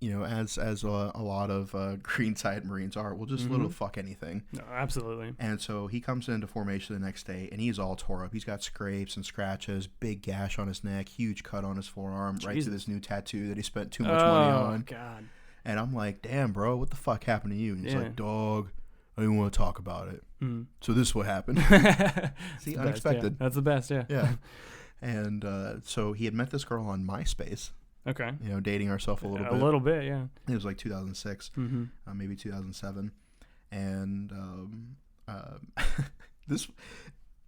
as a lot of green side Marines are, we'll just little fuck anything. No, absolutely. And so he comes into formation the next day, and he's all tore up. He's got scrapes and scratches, big gash on his neck, huge cut on his forearm, right to this new tattoo that he spent too much money on. Oh, God. And I'm like, damn, bro, what the fuck happened to you? And he's like, dog, I didn't want to talk about it. So this is what happened. See, unexpected. That's the best, yeah. Yeah. And so he had met this girl on MySpace. Okay. Dating ourselves a little bit. A little bit, yeah. It was like 2006, maybe 2007. And this,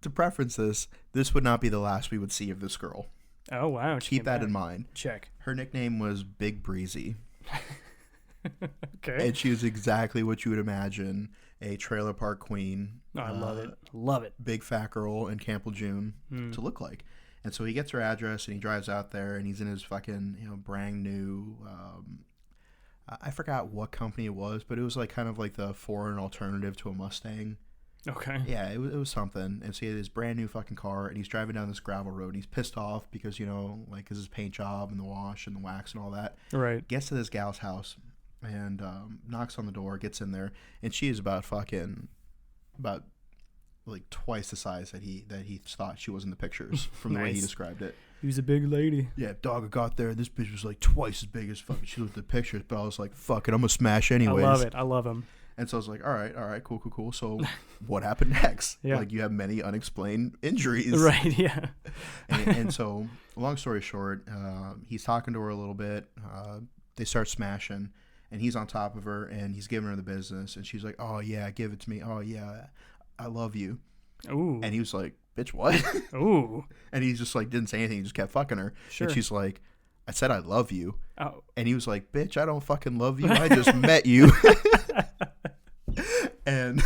to preference this would not be the last we would see of this girl. Oh, wow. Keep that in mind. Check. Her nickname was Big Breezy. Okay. And she was exactly what you would imagine a trailer park queen. Oh, I love it. Love it. Big fat girl in Camp Lejeune to look like. And so he gets her address and he drives out there and he's in his fucking, brand new, I forgot what company it was, but it was like kind of like the foreign alternative to a Mustang. Okay. Yeah, it was something. And so he had this brand new fucking car and he's driving down this gravel road and he's pissed off because, like his paint job and the wash and the wax and all that. Right. Gets to this gal's house and knocks on the door, gets in there, and she is about like twice the size that he thought she was in the pictures from the way he described it. He was a big lady. Yeah, dog, I got there. This bitch was like twice as big as fucking she looked at the pictures, but I was like, fuck it, I'm gonna smash anyways. I love it. I love him. And so I was like, all right, cool. So what happened next? Yeah. Like, you have many unexplained injuries. Right, yeah. and so, long story short, he's talking to her a little bit. They start smashing, and he's on top of her, and he's giving her the business, and she's like, oh, yeah, give it to me. Oh, yeah, I love you. Ooh. And he was like, bitch, what? Ooh. And he just, like, didn't say anything. He just kept fucking her. Sure. And she's like, I said I love you. Oh. And he was like, bitch, I don't fucking love you. I just met you. And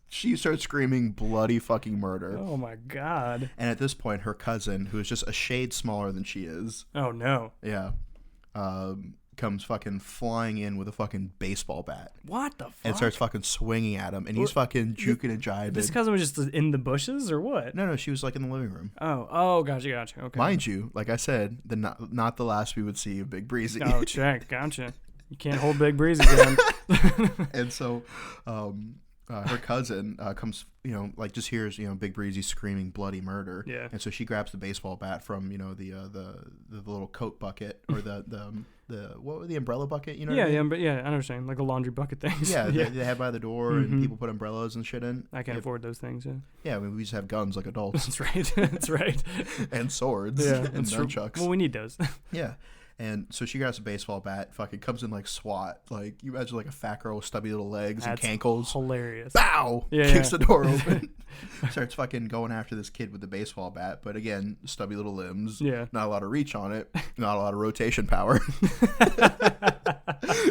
she starts screaming bloody fucking murder. Oh, my God. And at this point, her cousin, who is just a shade smaller than she is. Oh, no. Yeah. Comes fucking flying in with a fucking baseball bat. What the fuck? And starts fucking swinging at him. And he's fucking juking and jiving. This cousin was just in the bushes or what? No, she was like in the living room. Oh, gotcha. Okay. Mind you, like I said, not the last we would see of Big Breezy. Oh, check. Gotcha. You can't hold Big Breezy down. And so her cousin comes, like just hears, Big Breezy screaming bloody murder. Yeah. And so she grabs the baseball bat from, the little coat bucket or the umbrella bucket, what I mean? Yeah, I understand. Like the laundry bucket things. Yeah, they have by the door and people put umbrellas and shit in. I can't afford those things, yeah. Yeah, I mean, we just have guns like adults. That's right. That's right. And swords Yeah, and nunchucks. Well, we need those. Yeah. And so she grabs a baseball bat, fucking comes in like SWAT. Like, you imagine like a fat girl with stubby little legs and cankles. Hilarious. Bow! Yeah, Kicks the door open. Starts fucking going after this kid with the baseball bat. But again, stubby little limbs. Yeah. Not a lot of reach on it. Not a lot of rotation power.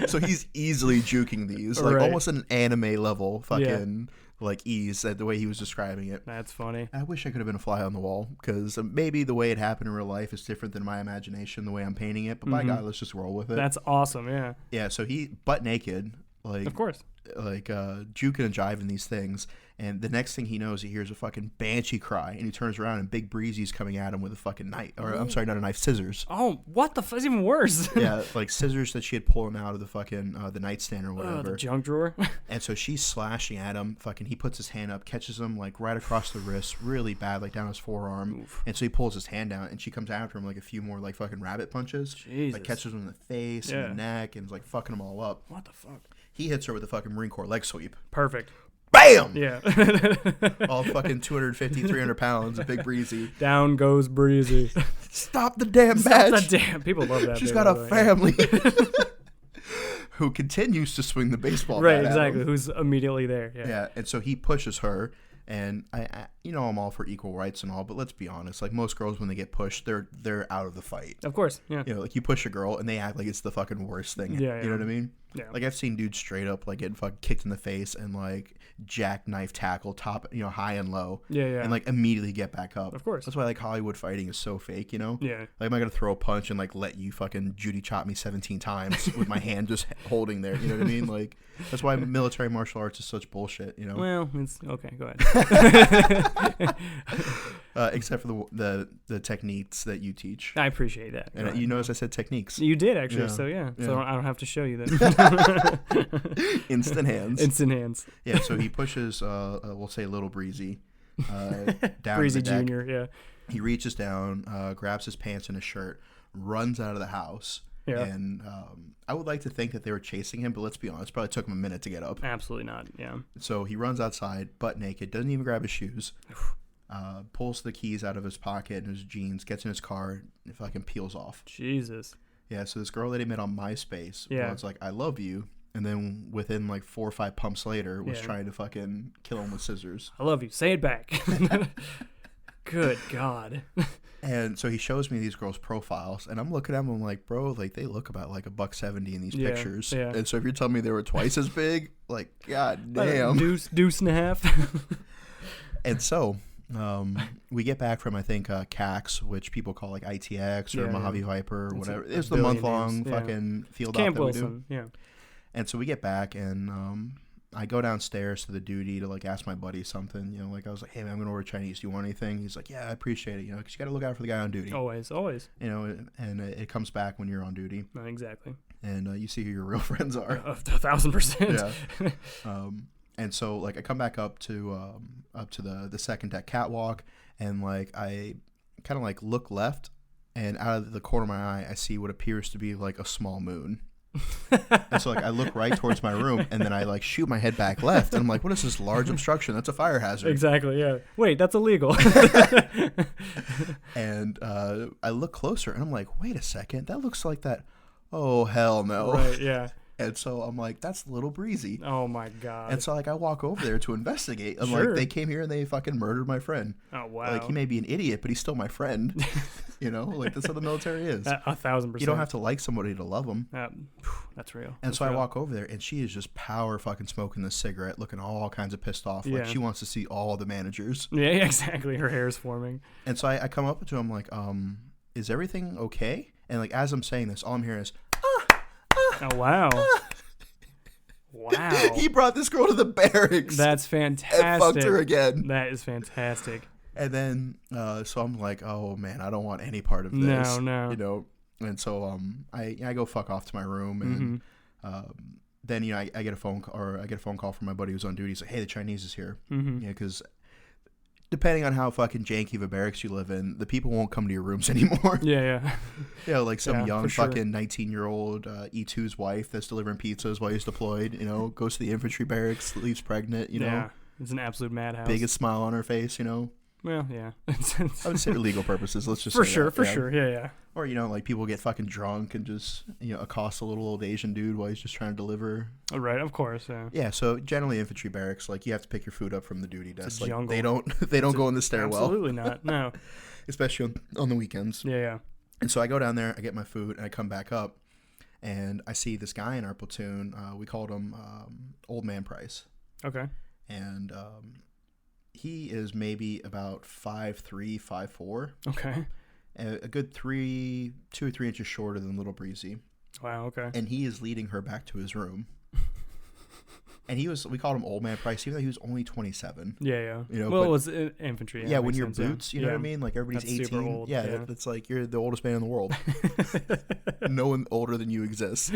So he's easily juking these. Like, Right. almost an anime level fucking... like ease the way he was describing it. That's funny. I wish I could have been a fly on the wall because maybe the way it happened in real life is different than my imagination, the way I'm painting it. But by God, let's just roll with it. That's awesome. Yeah. Yeah. So he butt naked, like Of course. juking and jiving these things, and the next thing he knows, he hears a fucking banshee cry, and he turns around, and Big Breezy's coming at him with a fucking knife, or I'm sorry, not a knife, scissors. Oh, what the fuck? It's even worse. Yeah, like scissors that she had pulled out of the fucking the nightstand or whatever. The junk drawer. And so she's slashing at him. Fucking, he puts his hand up, catches him like right across the wrist, really bad, like down his forearm. Oof. And so he pulls his hand down, and she comes after him like a few more like fucking rabbit punches. Jesus. Like catches him in the face and the neck, and is like fucking him all up. What the fuck? He hits her with a fucking Marine Corps leg sweep. Perfect. Bam! Yeah. All fucking 250, 300 pounds of Big Breezy. Down goes Breezy. Stop the damn Stop match. the damn. People love that. She's bit, got by a the way. family. Who continues to swing the baseball Right, bat at exactly. him. Who's immediately there. Yeah. Yeah, and so he pushes her, and I I'm all for equal rights and all, but let's be honest, like most girls when they get pushed, they're out of the fight. Of course. Yeah. You know, like you push a girl and they act like it's the fucking worst thing. Yeah, You know what I mean? Yeah. Like I've seen dudes straight up like getting fucking kicked in the face and like jackknife tackle top, high and low. Yeah, yeah. And like immediately get back up. Of course. That's why like Hollywood fighting is so fake, Yeah. Like am I gonna throw a punch and like let you fucking Judy chop me 17 times with my hand just holding there? You know what I mean? Like that's why military martial arts is such bullshit. Well, it's okay. Go ahead. Except for the techniques that you teach. I appreciate that. And you notice I said techniques. You did actually. Yeah. So yeah. Yeah. So I don't have to show you that. Instant hands. Instant hands. Yeah, so he pushes, we'll say Little Breezy, down Breezy the deck. Jr. Yeah. He reaches down, grabs his pants and his shirt, runs out of the house. Yeah. And I would like to think that they were chasing him, but let's be honest, it probably took him a minute to get up. Absolutely not. Yeah. So he runs outside, butt naked, doesn't even grab his shoes, pulls the keys out of his pocket and his jeans, gets in his car, and fucking peels off. Jesus. Yeah, so this girl that he met on MySpace Yeah. was like, I love you. And then within like 4 or 5 pumps later was Yeah. trying to fucking kill him with scissors. I love you. Say it back. Good God. And so he shows me these girls' profiles, and I'm looking at them, I'm like, bro, like they look about like $170 in these Yeah, pictures. yeah. And so if you're telling me they were twice as big, like, god damn. Deuce and a half. And so we get back from, I think, CAX, which people call like ITX or Yeah, Mojave yeah. Viper or It's whatever. a It's the billion month-long names, yeah. fucking field Camp op that we do. Wilson. Yeah. And so we get back, and I go downstairs to the duty to like ask my buddy something. Like I was like, hey man, I'm gonna order Chinese. Do you want anything? He's like, yeah, I appreciate it. Because you got to look out for the guy on duty. Always. And it comes back when you're on duty, Not exactly. and you see who your real friends are. 1,000%. Yeah. And so like I come back up to the second deck catwalk, and like I kind of like look left, and out of the corner of my eye I see what appears to be like a small moon. And so like I look right towards my room, and then I like shoot my head back left, and I'm like, what is this large obstruction? That's a fire hazard. Exactly. Yeah. Wait, that's illegal. And I look closer, and I'm like, wait a second, that looks like that. Oh hell no. Right. Yeah. And so I'm like, that's Little Breezy. Oh my God. And so like I walk over there to investigate. I'm Sure. like, they came here and they fucking murdered my friend. Oh wow. Like he may be an idiot, but he's still my friend. Like that's how the military is. 1,000%. You don't have to like somebody to love them. That's real. And That's so I real. walk over there, and she is just power fucking smoking this cigarette, looking all kinds of pissed off. Yeah. Like she wants to see all the managers. Yeah, exactly. Her hair is forming. And so I come up to him like, is everything okay? And like as I'm saying this, all I'm hearing is, Oh wow. Wow. he brought this girl to the barracks. That's fantastic. And fucked her again. That is fantastic. And then, so I'm like, oh man, I don't want any part of this. No. And so, I go fuck off to my room, and then I get a phone call from my buddy who's on duty. He's like, hey, the Chinese is here. Mm-hmm. Because depending on how fucking janky of a barracks you live in, the people won't come to your rooms anymore. Yeah. Like some Yeah, young for sure. fucking 19-year-old E2's wife that's delivering pizzas while he's deployed. Goes to the infantry barracks, leaves pregnant. Yeah. It's an absolute madhouse. biggest smile on her face. Well, yeah. I would say for legal purposes. Let's just For say sure. that, For yeah. sure. Yeah. Or, like people get fucking drunk and just, accost a little old Asian dude while he's just trying to deliver. Right. Of course. Yeah. Yeah, so generally infantry barracks, like you have to pick your food up from the duty desk. a Like jungle. they don't go in the stairwell. Absolutely not. No. Especially on the weekends. Yeah. And so I go down there, I get my food, and I come back up, and I see this guy in our platoon. We called him Old Man Price. Okay. And he is maybe about 5'3", 5'4". Okay. A good 2 or 3 inches shorter than Little Breezy. Wow. Okay. And he is leading her back to his room. And we called him Old Man Price, even though he was only 27. Yeah. You know, well, but- it was infantry. Yeah, when you're makes sense, boots, you know what I mean? Like everybody's That's 18. super old, yeah, yeah. it's like you're the oldest man in the world. No one older than you exists.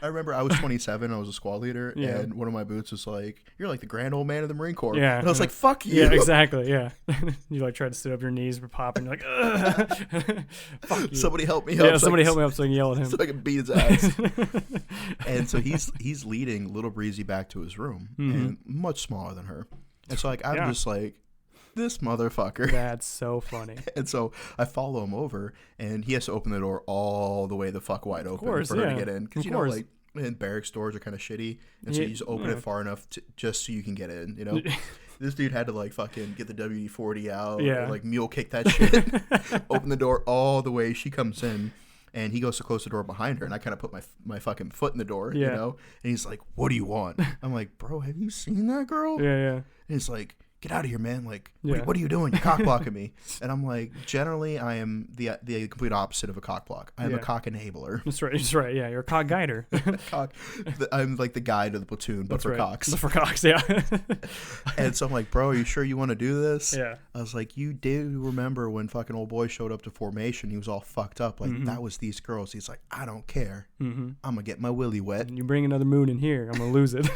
I remember I was 27. I was a squad leader, and one of my boots was like, "You're like the grand old man of the Marine Corps." Yeah, and I was like, "Fuck you." Yeah, exactly. Yeah, you like try to sit up your knees, but popping. You're like, ugh. Fuck you. Somebody help me up. Yeah, somebody help me up so I can yell at him. So I can beat his ass. And so he's leading little Breezy back to his room, and much smaller than her. And so like I'm just like, this motherfucker. That's so funny. And so I follow him over, and he has to open the door all the way the fuck wide open for her to get in. Because, you know, like, and barracks doors are kind of shitty. And so you just open it far enough just so you can get in, you know? This dude had to, like, fucking get the WD-40 out. Yeah. Or, like, mule kick that shit. Open the door all the way. She comes in. And he goes to close the door behind her, and I kind of put my fucking foot in the door, you know? And he's like, "What do you want?" I'm like, "Bro, have you seen that girl?" Yeah. And he's like, "Get out of here, man. Like, what are you doing? You're cock blocking me." And I'm like, generally, I am the complete opposite of a cock block. I'm a cock enabler. That's right. Yeah, you're a cock guider. I'm like the guide of the platoon, but for cocks. But for cocks, yeah. And so I'm like, "Bro, are you sure you want to do this?" Yeah. I was like, "You did remember when fucking old boy showed up to formation? He was all fucked up. Like, that was these girls." He's like, "I don't care. I'm going to get my willy wet." You bring another moon in here, I'm going to lose it.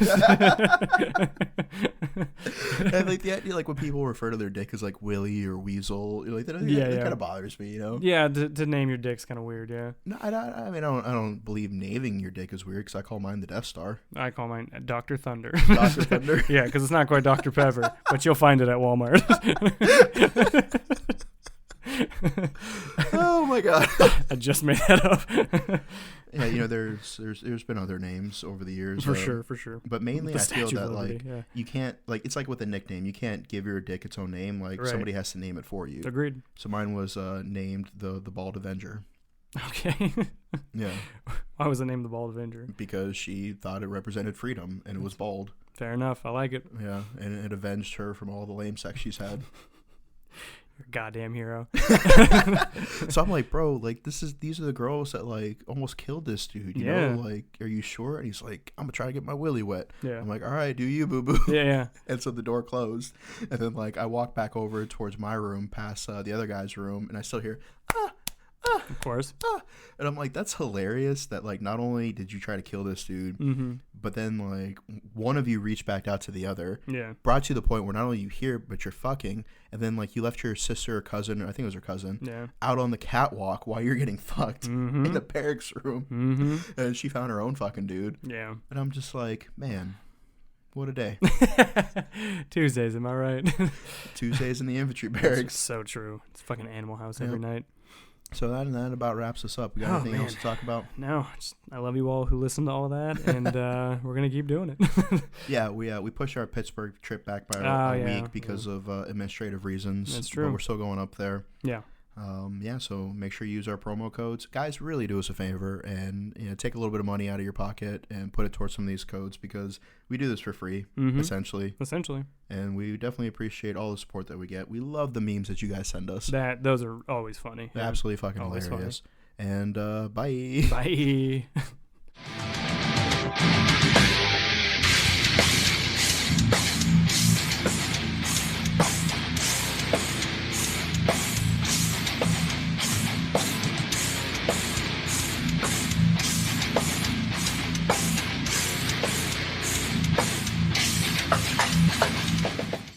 And like the idea, like when people refer to their dick as like Willy or Weasel, like that kind of bothers me, you know? Yeah, to name your dick's kind of weird. Yeah. No, I mean, I don't believe naming your dick is weird because I call mine the Death Star. I call mine Dr. Thunder. Dr. Thunder. Yeah, because it's not quite Dr. Pepper, but you'll find it at Walmart. Oh my god! I just made that up. Yeah, you know, there's been other names over the years. For sure. But mainly, The I feel Statue that of Liberty, like you can't like it's like with a nickname, you can't give your dick its own name. Like somebody has to name it for you. Agreed. So mine was named the Bald Avenger. Okay. Yeah. Why was it named the Bald Avenger? Because she thought it represented freedom and it was bald. Fair enough. I like it. Yeah, and it avenged her from all the lame sex she's had. You're a goddamn hero. So I'm like, "Bro, like these are the girls that like almost killed this dude. You know, like, are you sure?" And he's like, "I'm gonna try to get my willy wet." Yeah. I'm like, "All right, do you, boo boo?" Yeah. And so the door closed, and then like I walk back over towards my room, past the other guy's room, and I still hear, Of course. and I'm like, that's hilarious. That like not only did you try to kill this dude, but then like one of you reached back out to the other, brought you to the point where not only you here, but you're fucking, and then like you left your sister or cousin, or I think it was her cousin, out on the catwalk while you're getting fucked in the barracks room, and she found her own fucking dude. Yeah. And I'm just like, man, what a day. Tuesdays, am I right? Tuesdays in the infantry barracks. So true. It's fucking Animal House every night. So that about wraps us up. We got anything else to talk about? No, I love you all who listened to all of that, and we're gonna keep doing it. Yeah, we pushed our Pittsburgh trip back by a week because of administrative reasons. That's true. But we're still going up there. Yeah. So make sure you use our promo codes. Guys, really do us a favor and take a little bit of money out of your pocket and put it towards some of these codes because we do this for free, essentially. And we definitely appreciate all the support that we get. We love the memes that you guys send us. Those are always funny. They're absolutely fucking always hilarious. Funny. And bye. Bye.